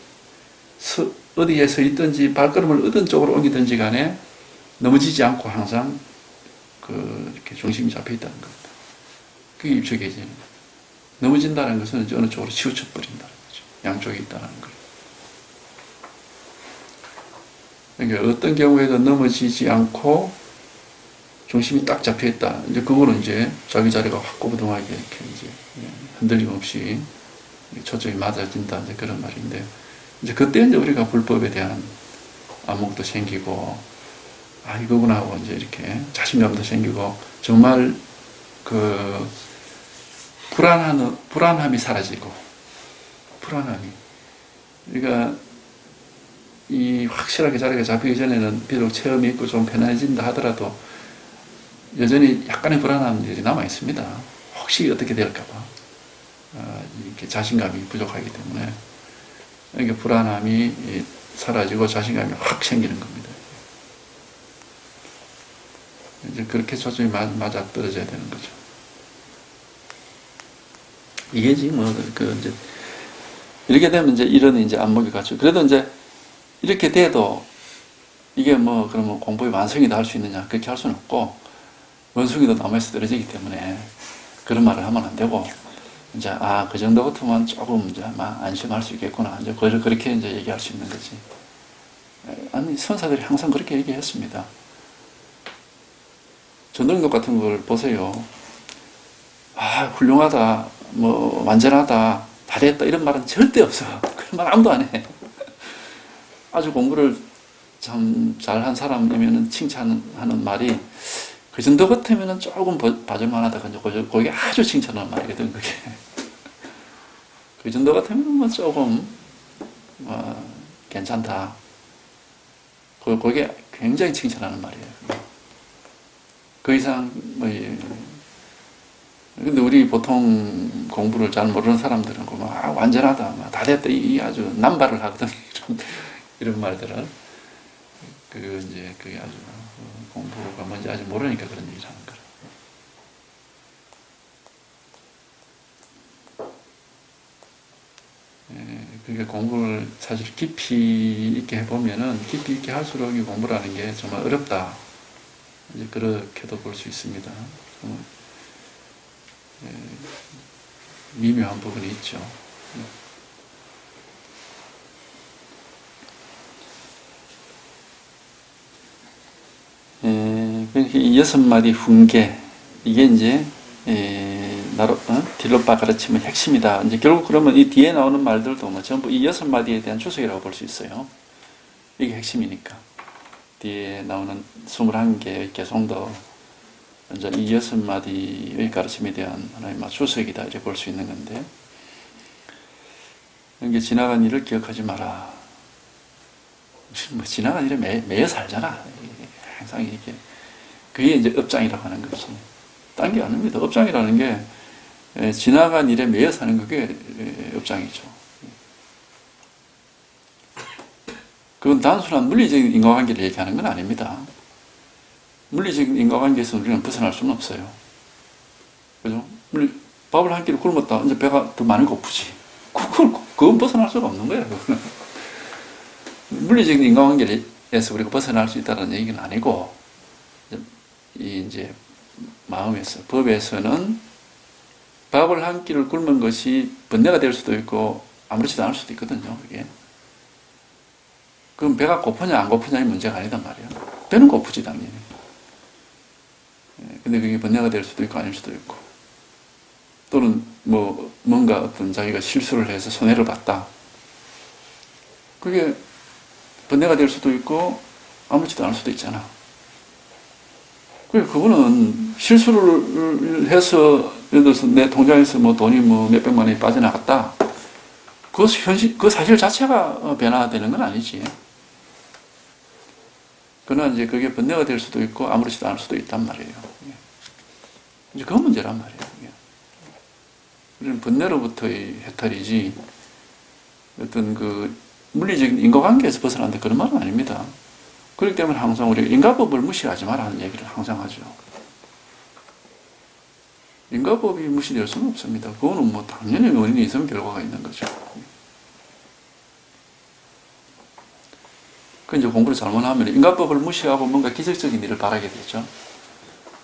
어디에 서 있든지 발걸음을 어떤 쪽으로 옮기든지 간에 넘어지지 않고 항상 이렇게 중심이 잡혀 있다는 겁니다. 그게 입측계진입니다. 넘어진다는 것은 이제 어느 쪽으로 치우쳐 버린다는 거죠. 양쪽에 있다는 거예요. 그러니까 어떤 경우에도 넘어지지 않고 중심이 딱 잡혀 있다. 이제 그거는 이제 자기 자리가 확고부동하게 이렇게 이제 흔들림 없이 초점이 맞아진다. 이제 그런 말인데, 이제 그때 이제 우리가 불법에 대한 안목도 생기고, 아, 이거구나 하고 이제 이렇게 자신감도 생기고, 정말 불안함이 사라지고, 그러니까 이 확실하게 자리가 잡히기 전에는 비록 체험이 있고 좀 편안해진다 하더라도 여전히 약간의 불안함들이 남아 있습니다. 혹시 어떻게 될까봐 이렇게 자신감이 부족하기 때문에, 그러니까 불안함이 사라지고 자신감이 확 생기는 겁니다. 이제 그렇게 초점이 맞아 떨어져야 되는 거죠. 이게 지금 이제 이렇게 되면 이제 이런 이제 안목이 갖추. 그래도 이제 이렇게 돼도 이게 그러면 공부의 완성이다 할 수 있느냐? 그렇게 할 수는 없고, 원숭이도 나무에서 떨어지기 때문에 그런 말을 하면 안 되고, 이제 그 정도 같으면 조금 이제 안심할 수 있겠구나. 이제 그렇게 이제 얘기할 수 있는 거지. 아니, 선사들이 항상 그렇게 얘기했습니다. 전등록 같은 걸 보세요. 훌륭하다, 완전하다, 다 됐다, 이런 말은 절대 없어. 그런 말 아무도 안 해. 아주 공부를 참 잘한 사람이면 칭찬하는 말이 그 정도 같으면 조금 봐줄만하다. 그게 아주 칭찬하는 말이거든, 그게. 그 정도 같으면 조금, 괜찮다. 그게 굉장히 칭찬하는 말이에요. 그 이상, 근데 우리 보통 공부를 잘 모르는 사람들은 완전하다, 다 됐다, 이 아주 남발을 하거든. 이런 말들은. 그게 아주 공부가 뭔지 아직 모르니까 그런 얘기를 하는 거예요. 그러니까 공부를 사실 깊이 있게 해보면은 깊이 있게 할수록 이 공부라는 게 정말 어렵다. 이제 그렇게도 볼 수 있습니다. 미묘한 부분이 있죠. 이 6마디 훈계, 이게 이제 딜로빠 가르침의 핵심이다. 이제 결국 그러면 이 뒤에 나오는 말들도 전부 이 6마디에 대한 주석이라고 볼 수 있어요. 이게 핵심이니까. 뒤에 나오는 21개의 개송도 이제 이 6마디의 가르침에 대한 하나의 주석이다, 이렇게 볼 수 있는 건데, 이게 지나간 일을 기억하지 마라. 지나간 일에 매여 살잖아. 항상 이게. 그게 이제 업장이라고 하는 것이. 딴 게 아닙니다. 업장이라는 게 지나간 일에 매여 사는 그게 업장이죠. 그건 단순한 물리적인 인과관계를 얘기하는 건 아닙니다. 물리적인 인과관계에서 우리는 벗어날 수는 없어요. 그죠? 밥을 한 끼를 굶었다. 이제 배가 더 많이 고프지. 그건 벗어날 수가 없는 거예요. 그거는. 물리적인 인과관계에서 우리가 벗어날 수 있다는 얘기는 아니고, 이제 마음에서, 법에서는 밥을 한 끼를 굶은 것이 번뇌가 될 수도 있고 아무렇지도 않을 수도 있거든요. 그게. 그럼 배가 고프냐 안 고프냐의 문제가 아니단 말이에요. 배는 고프지 당연히. 근데 그게 번뇌가 될 수도 있고 아닐 수도 있고, 또는 뭐 뭔가 어떤 자기가 실수를 해서 손해를 봤다. 그게 번뇌가 될 수도 있고 아무렇지도 않을 수도 있잖아. 그거는 실수를 해서 예를 들어서 내 통장에서 뭐 돈이 뭐 몇백만 원이 빠져나갔다. 그 사실 자체가 변화되는 건 아니지. 그러나 이제 그게 번뇌가 될 수도 있고 아무렇지도 않을 수도 있단 말이에요. 이제 그 문제란 말이에요. 우리는 번뇌로부터의 해탈이지 어떤 그 물리적인 인과관계에서 벗어난다 그런 말은 아닙니다. 그렇기 때문에 항상 우리가 인과법을 무시하지 말라는 얘기를 항상 하죠. 인과법이 무시될 수는 없습니다. 그거는 뭐 당연히 원인이 있으면 결과가 있는 거죠. 그 이제 공부를 잘못하면 인과법을 무시하고 뭔가 기적적인 일을 바라게 되죠.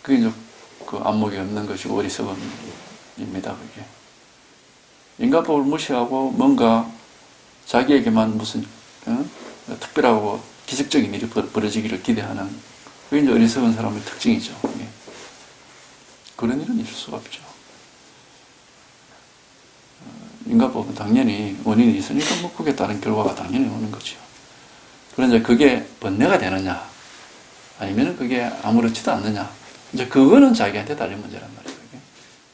그게 이제 그 안목이 없는 것이고 어리석음입니다. 그게 인과법을 무시하고 뭔가 자기에게만 무슨 특별하고 기적적인 일이 벌어지기를 기대하는, 그게 이제 어리석은 사람의 특징이죠. 그게. 그런 일은 있을 수가 없죠. 인과법은 당연히 원인이 있으니까 뭐 그게 따른 결과가 당연히 오는 거죠. 그런데 그게 번뇌가 되느냐, 아니면 그게 아무렇지도 않느냐, 이제 그거는 자기한테 달린 문제란 말이에요.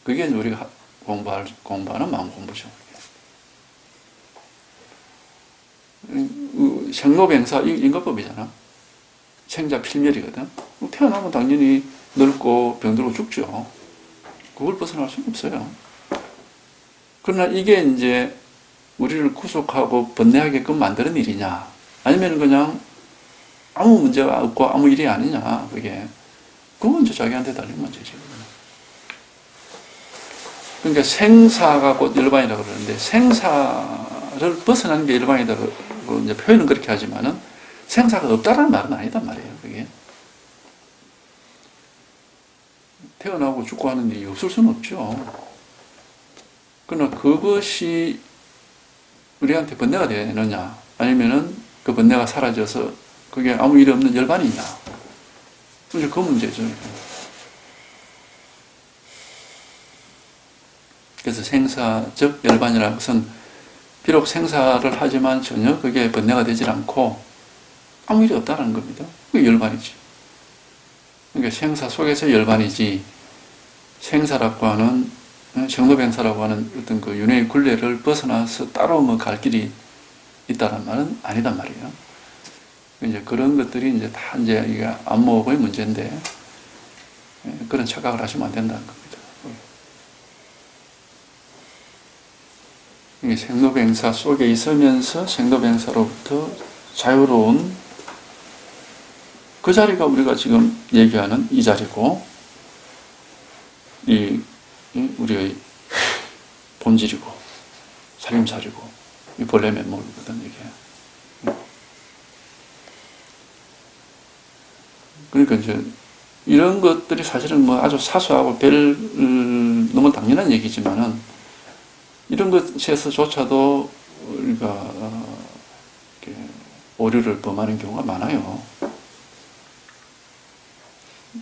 그게 이제 우리가 공부하는 마음 공부죠. 생로병사 인과법이잖아. 생자 필멸이거든. 태어나면 당연히 늙고 병들고 죽죠. 그걸 벗어날 수는 없어요. 그러나 이게 이제 우리를 구속하고 번뇌하게끔 만드는 일이냐, 아니면 그냥 아무 문제가 없고 아무 일이 아니냐, 그건 이제 자기한테 달린 문제지. 그러니까 생사가 곧 열반이라고 그러는데, 생사를 벗어나는 게 열반이라고 이제 표현은 그렇게 하지만은 생사가 없다라는 말은 아니단 말이에요. 그게 태어나고 죽고 하는 일이 없을 수는 없죠. 그러나 그것이 우리한테 번뇌가 되느냐, 아니면은 그 번뇌가 사라져서 그게 아무 일이 없는 열반이냐, 이제 그 문제죠. 그래서 생사적 열반이라는 것은 비록 생사를 하지만 전혀 그게 번뇌가 되질 않고 아무 일이 없다는 겁니다. 그게 열반이지. 그러니까 생사 속에서 열반이지, 생사라고 하는, 생로병사라고 하는 어떤 그 윤회의 굴레를 벗어나서 따로 뭐 갈 길이 있다는 말은 아니단 말이에요. 이제 그런 것들이 이제 다 이제 이게 안목의 문제인데, 그런 착각을 하시면 안 된다는 겁니다. 생로병사 속에 있으면서 생로병사로부터 자유로운 그 자리가 우리가 지금 얘기하는 이 자리고, 우리의 본질이고 살림살이고 이 본래 면목이거든. 이게. 그러니까 이제 이런 것들이 사실은 뭐 아주 사소하고 너무 당연한 얘기지만은, 이런 것에서조차도 우리가 오류를 범하는 경우가 많아요.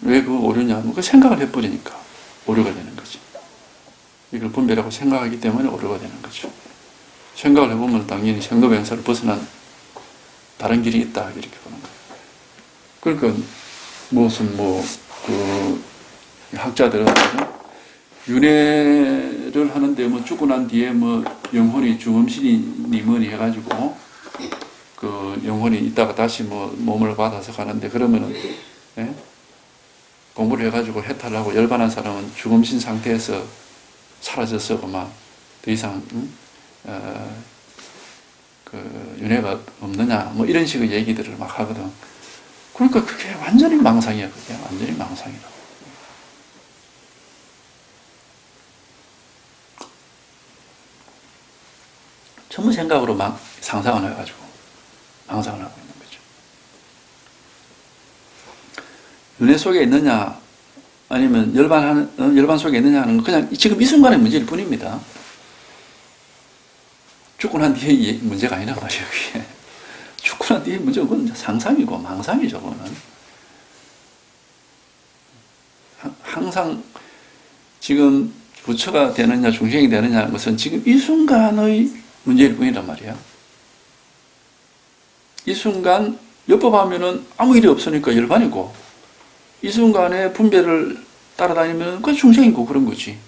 왜 그 오류냐면 그 생각을 해버리니까 오류가 되는 거지. 이걸 분별하고 생각하기 때문에 오류가 되는 거죠. 생각을 해보면 당연히 생로병사를 벗어난 다른 길이 있다, 이렇게 보는 거예요. 그러니까 무슨 학자들은 윤회를 하는데 뭐 죽고 난 뒤에 뭐 영혼이 중음신이니 뭐니 해가지고 그 영혼이 있다가 다시 뭐 몸을 받아서 가는데, 그러면은 공부를 해가지고 해탈하고 열반한 사람은 중음신 상태에서 사라져서 막 더 이상 그 윤회가 없느냐 뭐 이런 식의 얘기들을 막 하거든. 그러니까 그게 완전히 망상이야. 그게 완전히 망상이다. 전부 생각으로 상상을 해가지고 망상을 하고 있는 거죠. 윤회 속에 있느냐, 아니면 열반 속에 있느냐 하는 건 그냥 지금 이 순간의 문제일 뿐입니다. 죽고 난 뒤에 문제가 아니란 말이에요, 그게. 죽고 난 뒤에 문제가 그건 상상이고 망상이죠, 그거는. 항상 지금 부처가 되느냐 중생이 되느냐 하는 것은 지금 이 순간의 문제일 뿐이란 말이야. 이 순간 엽법하면은 아무 일이 없으니까 열반이고, 이 순간에 분별을 따라다니면 그 중생이고 그런 거지.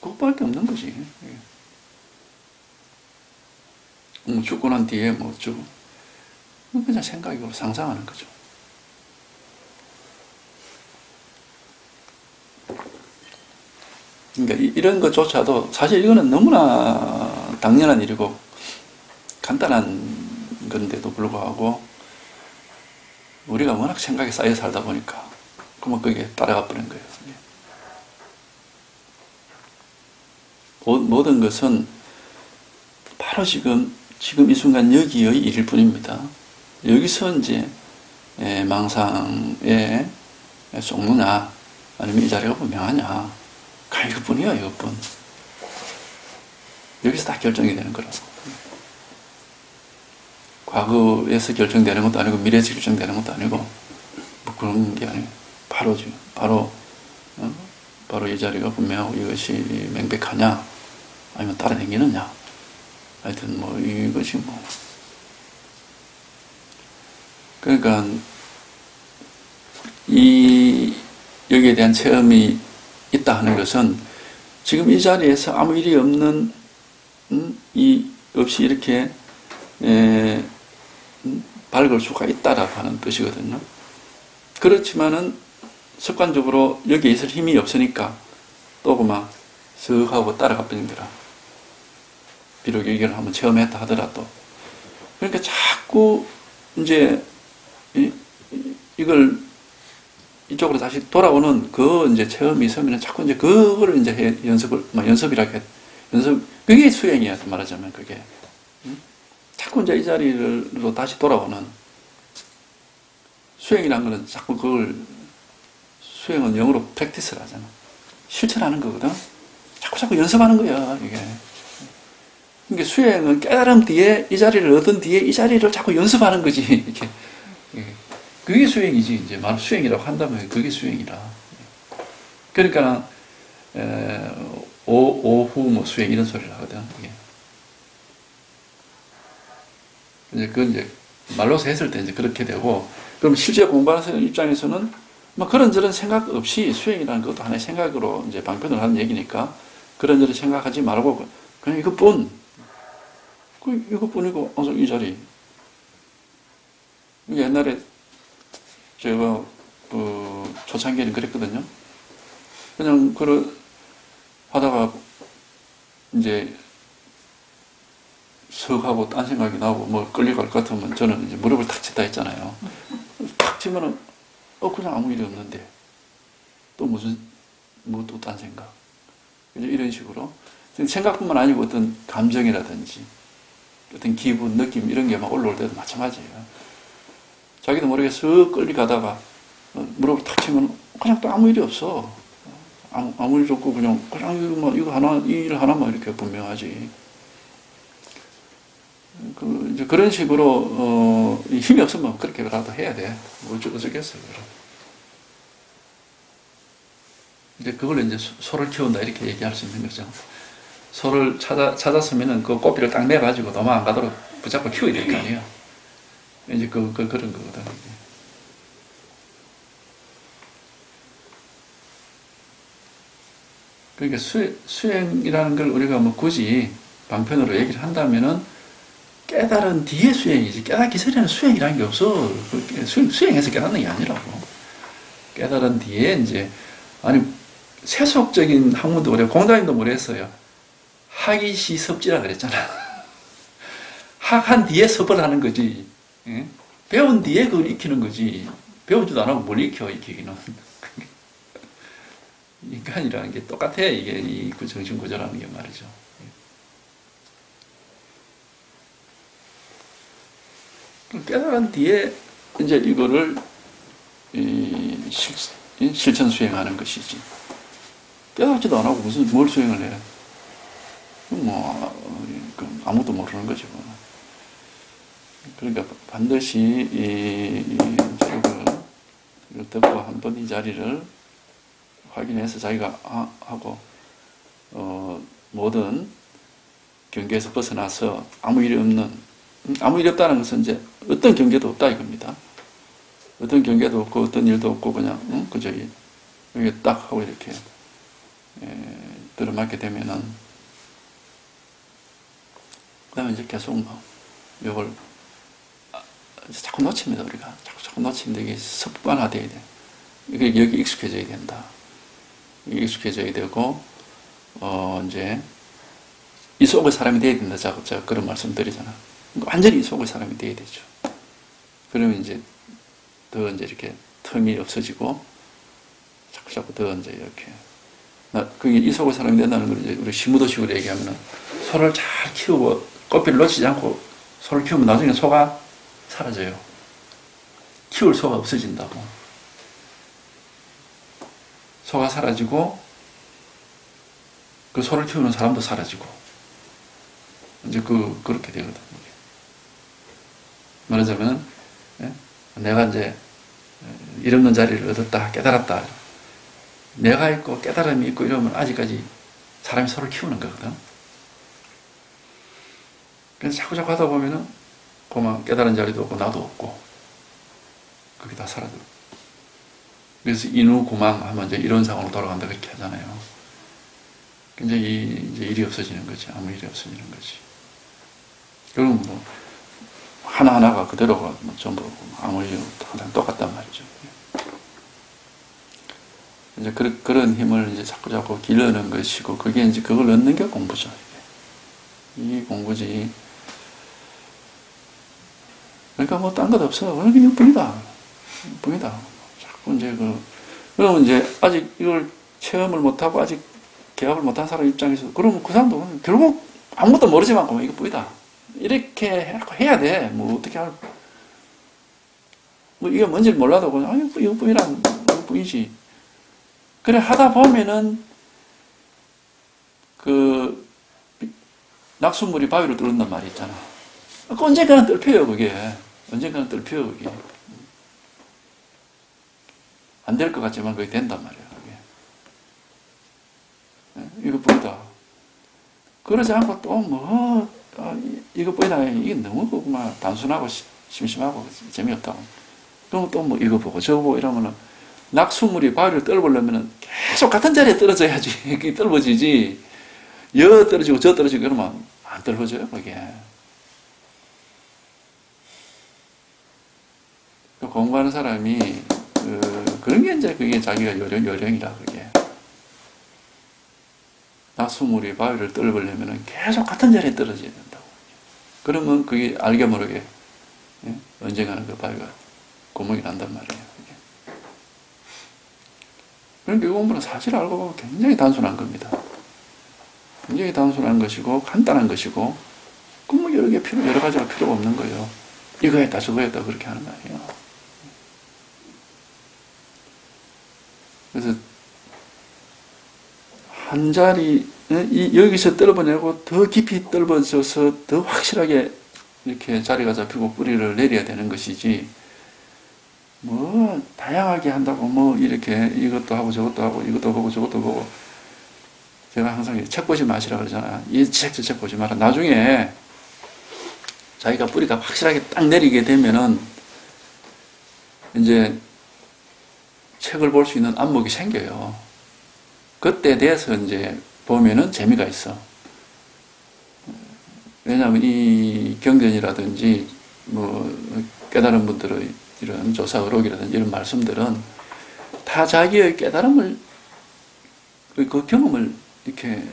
그것밖에 없는 거지. 죽고 난 뒤에 뭐 어쩌고. 그냥 생각이고 상상하는 거죠. 그러니까 이런 것조차도 사실 이거는 너무나 당연한 일이고 간단한 건데도 불구하고 우리가 워낙 생각이 쌓여 살다 보니까 그러면 그게 따라가 버린 거예요. 모든 것은 바로 지금 이 순간 여기의 일일 뿐입니다. 여기서 이제 망상에 속느냐 아니면 이 자리가 분명하냐 이것뿐이에요. 이것뿐. 여기서 다 결정이 되는 거라고. 과거에서 결정되는 것도 아니고 미래에서 결정되는 것도 아니고 뭐 그런 게 아니고 바로 지금 바로 이 자리가 분명하고 이것이 명백하냐 아니면 따라다니느냐 하여튼 뭐 이것이 뭐 그러니까 여기에 대한 체험이 있다 하는 것은 지금 이 자리에서 아무 일이 없는 없이 이렇게 밝을 수가 있다라고 하는 뜻이거든요. 그렇지만은 습관적으로 여기에 있을 힘이 없으니까 또 그만 쓱 하고 따라가 버린 거라. 비록 여기를 한번 체험했다 하더라도. 그러니까 자꾸 이제 이걸 이쪽으로 다시 돌아오는 그 이제 체험이 있으면 자꾸 이제 그거를 이제 연습이라고 그게 수행이야, 말하자면 그게. 자꾸 이제 이 자리로 다시 돌아오는 수행이라는 거는 자꾸 그걸 수행은 영어로 프랙티스를 하잖아. 실천하는 거거든. 자꾸 연습하는 거야, 이게. 그러니까 수행은 깨달음 뒤에 이 자리를 얻은 뒤에 이 자리를 자꾸 연습하는 거지, 이렇게. 그게 수행이지, 이제 말 수행이라고 한다면 그게 수행이라. 그러니까 오후 뭐 수행 이런 소리를 하거든. 이제 그건 이제 말로서 했을 때 이제 그렇게 되고, 그럼 실제 공부하는 입장에서는 뭐 그런저런 생각 없이 수행이라는 것도 하나의 생각으로 이제 방편을 하는 얘기니까 그런저런 생각하지 말고 그냥 이것뿐이고 이 자리. 옛날에 제가 초창기에는 그랬거든요. 그냥 하다가 이제 석 하고 딴 생각이 나고 뭐 끌려갈 것 같으면 저는 이제 무릎을 탁 치다 했잖아요. 탁 치면은 그냥 아무 일이 없는데 또 또 딴 생각. 이런 식으로 생각뿐만 아니고 어떤 감정이라든지 어떤 기분, 느낌 이런 게 막 올라올 때도 마찬가지예요. 자기도 모르게 쓱 끌려가다가 무릎을 탁 치면 그냥 또 아무 일이 없어. 아무 일이 없고 그냥 이거 하나, 이 일 하나만 이렇게 분명하지. 이제 그런 식으로 힘이 없으면 그렇게라도 해야 돼. 뭐 어쩌겠어요. 이제 그걸 이제 소를 키운다 이렇게 얘기할 수 있는 거죠. 소를 찾았으면은 그 꼬비를 딱 내가지고 도망 안 가도록 붙잡고 키워야 될 거 아니에요. 이제 그런 거거든. 그러니까 수행이라는 걸 우리가 뭐 굳이 방편으로 얘기를 한다면은 깨달은 뒤에 수행이지. 깨닫기 전에는 수행이라는 게 없어. 수행해서 깨닫는 게 아니라고. 깨달은 뒤에 이제 세속적인 학문도 우리가 공자님도 뭐랬어요. 학이 시섭지라 그랬잖아. 학한 뒤에 섭을 하는 거지. 예? 배운 뒤에 그걸 익히는 거지. 배우지도 안 하고 뭘 익히기는. 인간이라는 게 똑같아. 이게 이 정신구조라는 게 말이죠. 깨달은 뒤에 이제 이거를 실천 수행하는 것이지. 깨닫지도 안 하고 뭘 수행을 해? 아무도 모르는 거지. 그러니까 반드시 이걸 듣고 한번 이 자리를 확인해서 자기가 하고 모든 경계에서 벗어나서 아무 일이 없다는 것은 이제 어떤 경계도 없다 이겁니다. 어떤 경계도 없고 어떤 일도 없고 그냥 그저 여기 딱 하고 이렇게 들어맞게 되면은 그다음에 이제 계속 이걸 자꾸 놓칩니다. 우리가 자꾸 놓치는데 이게 습관화돼야 돼. 이게 여기 익숙해져야 된다. 익숙해져야 되고 이제 이 속의 사람이 돼야 된다. 제가 그런 말씀 드리잖아. 완전히 이 속의 사람이 돼야 되죠. 그러면 이제 더 이제 이렇게 틈이 없어지고 자꾸 더 이제 이렇게 그게 이 속의 사람이 된다는 걸 이제 우리 시무도식으로 얘기하면은 소를 잘 키우고 꽃피를 놓치지 않고 소를 키우면 나중에 소가 사라져요. 키울 소가 없어진다고. 소가 사라지고 그 소를 키우는 사람도 사라지고 이제 그렇게 되거든요. 말하자면 내가 이제 일 없는 자리를 얻었다 깨달았다. 내가 있고 깨달음이 있고 이러면 아직까지 사람이 소를 키우는 거거든. 그래서 자꾸 하다 보면은 그만 깨달은 자리도 없고 나도 없고 그게 다 사라져. 그래서 인후구망 하면 이제 이런 상황으로 돌아간다 그렇게 하잖아요. 이제 이제 일이 없어지는 거지. 아무 일이 없어지는 거지. 그럼 하나하나가 그대로가 전부 아무 일이 항상 똑같단 말이죠. 이제 그런 힘을 이제 자꾸 길러내는 것이고, 그게 이제 그걸 얻는 게 공부죠. 이게 공부지. 그러니까 딴 것 없어. 그러니까 이뿐이다. 자꾸 이제 그러면 이제 아직 이걸 체험을 못하고 아직 개합을 못한 사람 입장에서, 그러면 그 사람도 결국 아무것도 모르지만 이거 뿐이다. 이렇게 해야 돼. 어떻게 이게 뭔지 몰라도 그냥, 이거 뿐이란, 이거 뿐이지. 그래, 하다 보면은, 낙수물이 바위를 뚫는단 말이 있잖아. 언젠가는 뚫혀요, 그게. 언젠가는 뚫혀요, 그게. 안 될 것 같지만 그게 된단 말이야, 그게. 이거 뿐이다. 그러지 않고 또 이거 뿐이다. 이게 너무 단순하고 심심하고 재미없다고. 그럼 또 이거 보고 저거 보고 이러면은 낙수물이 바위를 떨어보려면은 계속 같은 자리에 떨어져야지. 그게 떨어지지. 여 떨어지고 저 떨어지고 그러면 안 떨어져요, 그게. 공부하는 사람이 그런 게 이제 그게 자기가 요령이라 그게. 낙수물이 바위를 떨어보려면은 계속 같은 자리에 떨어져야 된다고. 그러면 그게 알게 모르게 언젠가는 그 바위가 구멍이 난단 말이에요. 그러니까 이 공부는 사실 알고 보면 굉장히 단순한 겁니다. 굉장히 단순한 것이고 간단한 것이고 여러 가지가 필요가 없는 거예요. 이거 했다 저거 했다 그렇게 하는 거 아니에요. 그래서 한 자리 여기서 떨어보내고 더 깊이 떨어져서 더 확실하게 이렇게 자리가 잡히고 뿌리를 내려야 되는 것이지, 다양하게 한다고 이렇게 이것도 하고 저것도 하고 이것도 보고 저것도 보고. 제가 항상 책 보지 마시라 그러잖아요. 이 책 저 책 보지 마라. 나중에 자기가 뿌리가 확실하게 딱 내리게 되면은 이제 책을 볼 수 있는 안목이 생겨요. 그때 돼서 이제 보면은 재미가 있어. 왜냐하면 이 경전이라든지 깨달은 분들의 이런 조사 의록이라든지 이런 말씀들은 다 자기의 깨달음을, 그 경험을 이렇게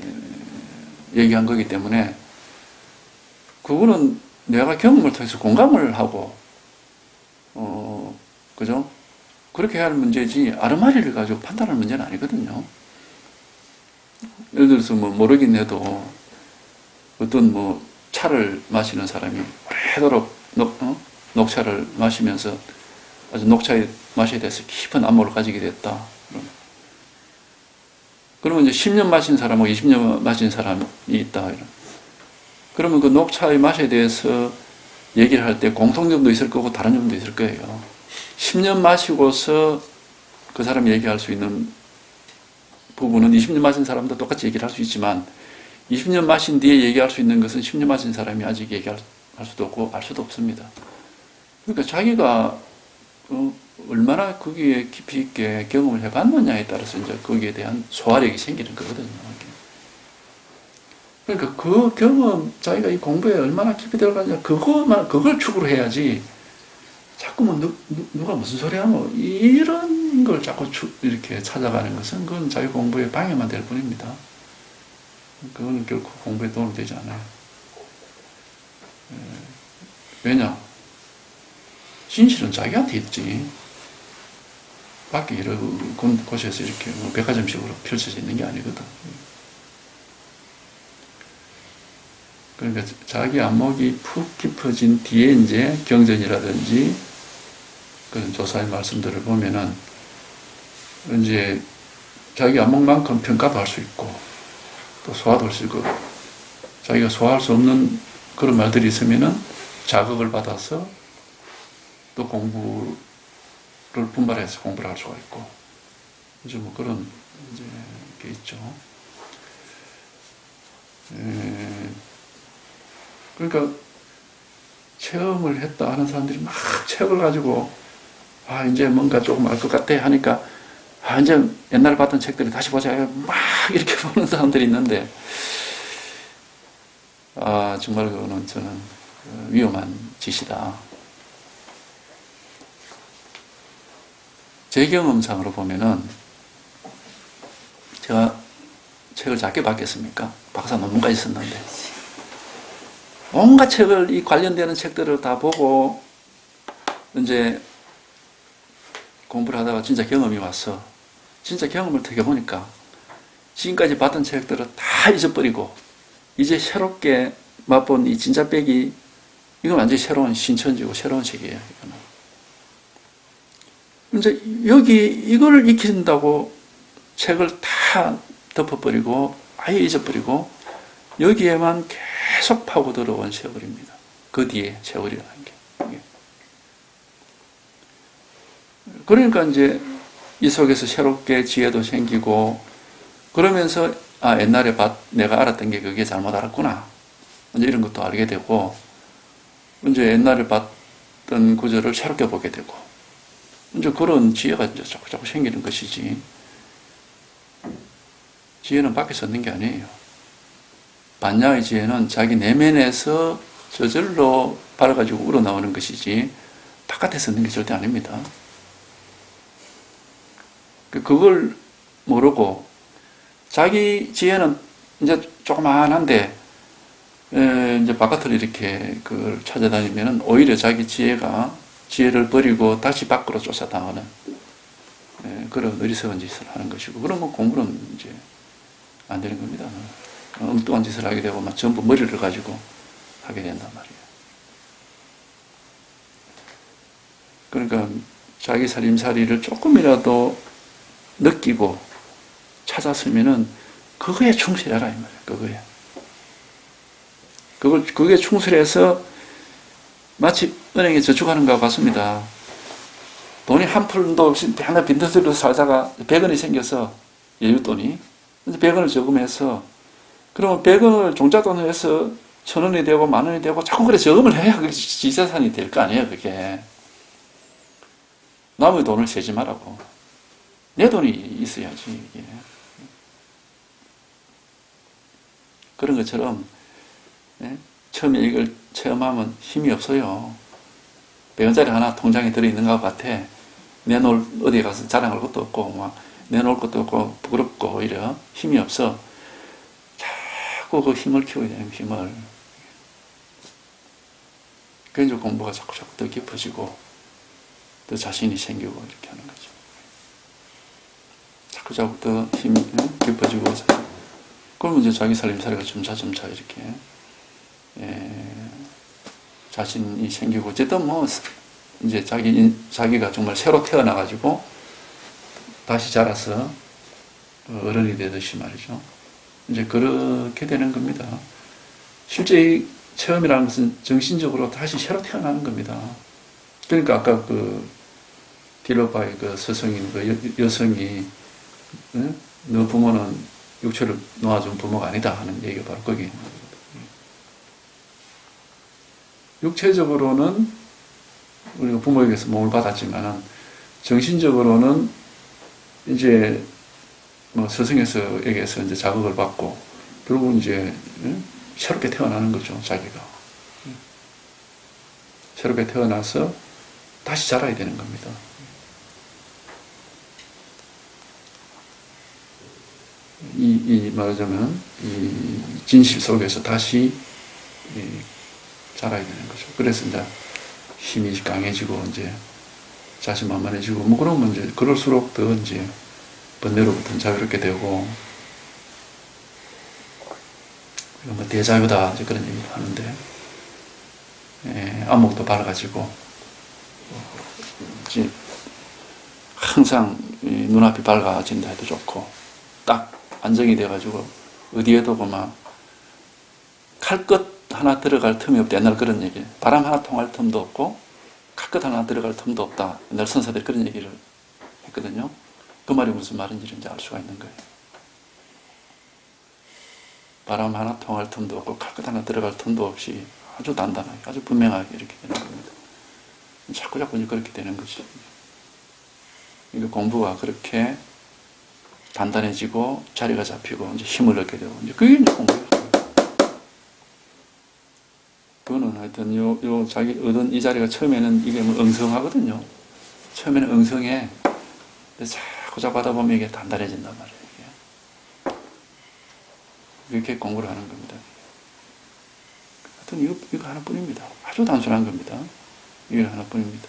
얘기한 거기 때문에 그거는 내가 경험을 통해서 공감을 하고 그죠? 그렇게 해야 할 문제지 아르마리를 가지고 판단할 문제는 아니거든요. 예를 들어서 모르긴 해도 어떤 차를 마시는 사람이 오래도록 녹차를 마시면서 아주 녹차의 맛에 대해서 깊은 안목을 가지게 됐다. 그러면 이제 10년 마신 사람하고 20년 마신 사람이 있다. 그러면 그 녹차의 맛에 대해서 얘기를 할 때 공통점도 있을 거고 다른 점도 있을 거예요. 10년 마시고서 그 사람이 얘기할 수 있는 부분은 20년 마신 사람도 똑같이 얘기를 할 수 있지만 20년 마신 뒤에 얘기할 수 있는 것은 10년 마신 사람이 아직 얘기할 수도 없고 알 수도 없습니다. 그러니까 자기가 얼마나 거기에 깊이 있게 경험을 해봤느냐에 따라서 이제 거기에 대한 소화력이 생기는 거거든요. 그러니까 그 경험, 자기가 이 공부에 얼마나 깊이 들어가냐, 그걸 축으로 해야지, 자꾸 뭐, 누가 무슨 소리 하노, 이런 걸 자꾸 이렇게 찾아가는 것은, 그건 자기 공부에 방해만 될 뿐입니다. 그거는 결코 공부에 도움이 되지 않아요. 왜냐? 진실은 자기한테 있지. 밖에 여러 곳에서 이렇게 뭐 백화점식으로 펼쳐져 있는 게 아니거든. 그러니까 자기 안목이 푹 깊어진 뒤에 이제 경전이라든지 그런 조사의 말씀들을 보면은 이제 자기 안목만큼 평가도 할 수 있고 또 소화도 할 수 있고 자기가 소화할 수 없는 그런 말들이 있으면은 자극을 받아서 또 공부를 분발해서 공부를 할 수가 있고 이제 뭐 그런 이제 게 있죠. 그러니까 체험을 했다 하는 사람들이 막 책을 가지고 이제 뭔가 조금 알 것 같아 하니까 이제 옛날에 봤던 책들을 다시 보자 막 이렇게 보는 사람들이 있는데 정말 그거는 저는 위험한 짓이다. 제 경험상으로 보면은 제가 책을 작게 봤겠습니까? 박사 논문까지 썼는데 온갖 책을 이 관련되는 책들을 다 보고 이제 공부를 하다가 진짜 경험이 왔어. 진짜 경험을 되게 보니까 지금까지 봤던 책들을 다 잊어버리고 이제 새롭게 맛본 이 진짜배기 이건 완전히 새로운 신천지고 새로운 책이에요. 이거는. 이제 여기 이걸 익힌다고 책을 다 덮어버리고 아예 잊어버리고 여기에만 계속 파고 들어온 세월입니다. 그 뒤에 세월이라는 게. 그러니까 이제 이 속에서 새롭게 지혜도 생기고 그러면서 옛날에 내가 알았던 게 그게 잘못 알았구나. 이제 이런 것도 알게 되고 이제 옛날에 봤던 구절을 새롭게 보게 되고 이제 그런 지혜가 이제 자꾸 생기는 것이지. 지혜는 밖에서 얻는 게 아니에요. 반야의 지혜는 자기 내면에서 저절로 발아가지고 우러나오는 것이지 바깥에서 얻는 게 절대 아닙니다. 그걸 모르고 자기 지혜는 이제 조그만한데 이제 바깥으로 이렇게 그걸 찾아다니면은 오히려 자기 지혜를 버리고 다시 밖으로 쫓아나가는 그런 어리석은 짓을 하는 것이고 그런 건 공부는 이제 안 되는 겁니다. 엉뚱한 짓을 하게 되고 막 전부 머리를 가지고 하게 된단 말이에요. 그러니까 자기 살림살이를 조금이라도 느끼고 찾았으면은 그거에 충실해라 이 말이에요. 그거에 충실해서 마치 은행에 저축하는 것과 같습니다. 돈이 한 푼도 없이 맨날 빈털터리로 살다가 100원이 생겨서 여윳돈이 100원을 저금해서 그러면 100원을 종잣돈을 해서 1000원이 되고 10,000원이 되고 자꾸 그래 저금을 해야 그게 지자산이 될 거 아니에요. 그게 남의 돈을 세지 말라고 내 돈이 있어야지. 이게. 그런 것처럼 처음에 이걸 체험하면 힘이 없어요. 100원짜리 하나 통장에 들어있는 것 같아. 내놓을 어디에 가서 자랑할 것도 없고 막 내놓을 것도 없고 부끄럽고 오히려 힘이 없어. 자꾸 그 힘을 키워야 되는 힘을. 그래서 공부가 자꾸 더 깊어지고 더 자신이 생기고 이렇게 하는 거죠. 자꾸 더 힘이 깊어지고 그러면 이제 자기 살림살이가 점차 이렇게 자신이 생기고 어쨌든 뭐 이제 자기가 정말 새로 태어나가지고 다시 자라서 어른이 되듯이 말이죠. 이제 그렇게 되는 겁니다. 실제 이 체험이라는 것은 정신적으로 다시 새로 태어나는 겁니다. 그러니까 아까 딜로바의 그 스승인 그 여성이 너 부모는 육체를 놓아준 부모가 아니다 하는 얘기가 바로 거기에 있는 거예요. 육체적으로는 우리가 부모에게서 몸을 받았지만은 정신적으로는 이제 뭐 스승에게서 이제 자극을 받고 결국 이제 새롭게 태어나는 거죠, 자기가. 새롭게 태어나서 다시 자라야 되는 겁니다. 말하자면 이 진실 속에서 다시 자라야 되는 거죠. 그래서 이제 힘이 강해지고 이제 자신만만해지고 뭐 그러면 이제 그럴수록 더 이제 번뇌로부터는 자유롭게 되고 뭐 대자유다 이제 그런 얘기를 하는데 안목도 밝아지고 이제 항상 눈앞이 밝아진다 해도 좋고 딱 안정이 돼가지고 어디에도 막 칼끝 하나 들어갈 틈이 없다. 옛날 그런 얘기. 바람 하나 통할 틈도 없고 칼끝 하나 들어갈 틈도 없다. 옛날 선사들이 그런 얘기를 했거든요. 그 말이 무슨 말인지 이제 알 수가 있는 거예요. 바람 하나 통할 틈도 없고 칼끝 하나 들어갈 틈도 없이 아주 단단하게 아주 분명하게 이렇게 되는 겁니다. 자꾸 그렇게 되는 거지. 그러니까 공부가 그렇게 단단해지고 자리가 잡히고 이제 힘을 얻게 되고 이제 그게 이제 공부예요. 그거는 하여튼 요 자기 얻은 이 자리가 처음에는 이게 뭐 엉성하거든요. 처음에는 엉성해. 자꾸 하다 보면 이게 단단해진단 말이에요. 이렇게 공부를 하는 겁니다. 하여튼 이거 하나뿐입니다. 아주 단순한 겁니다. 이거 하나뿐입니다.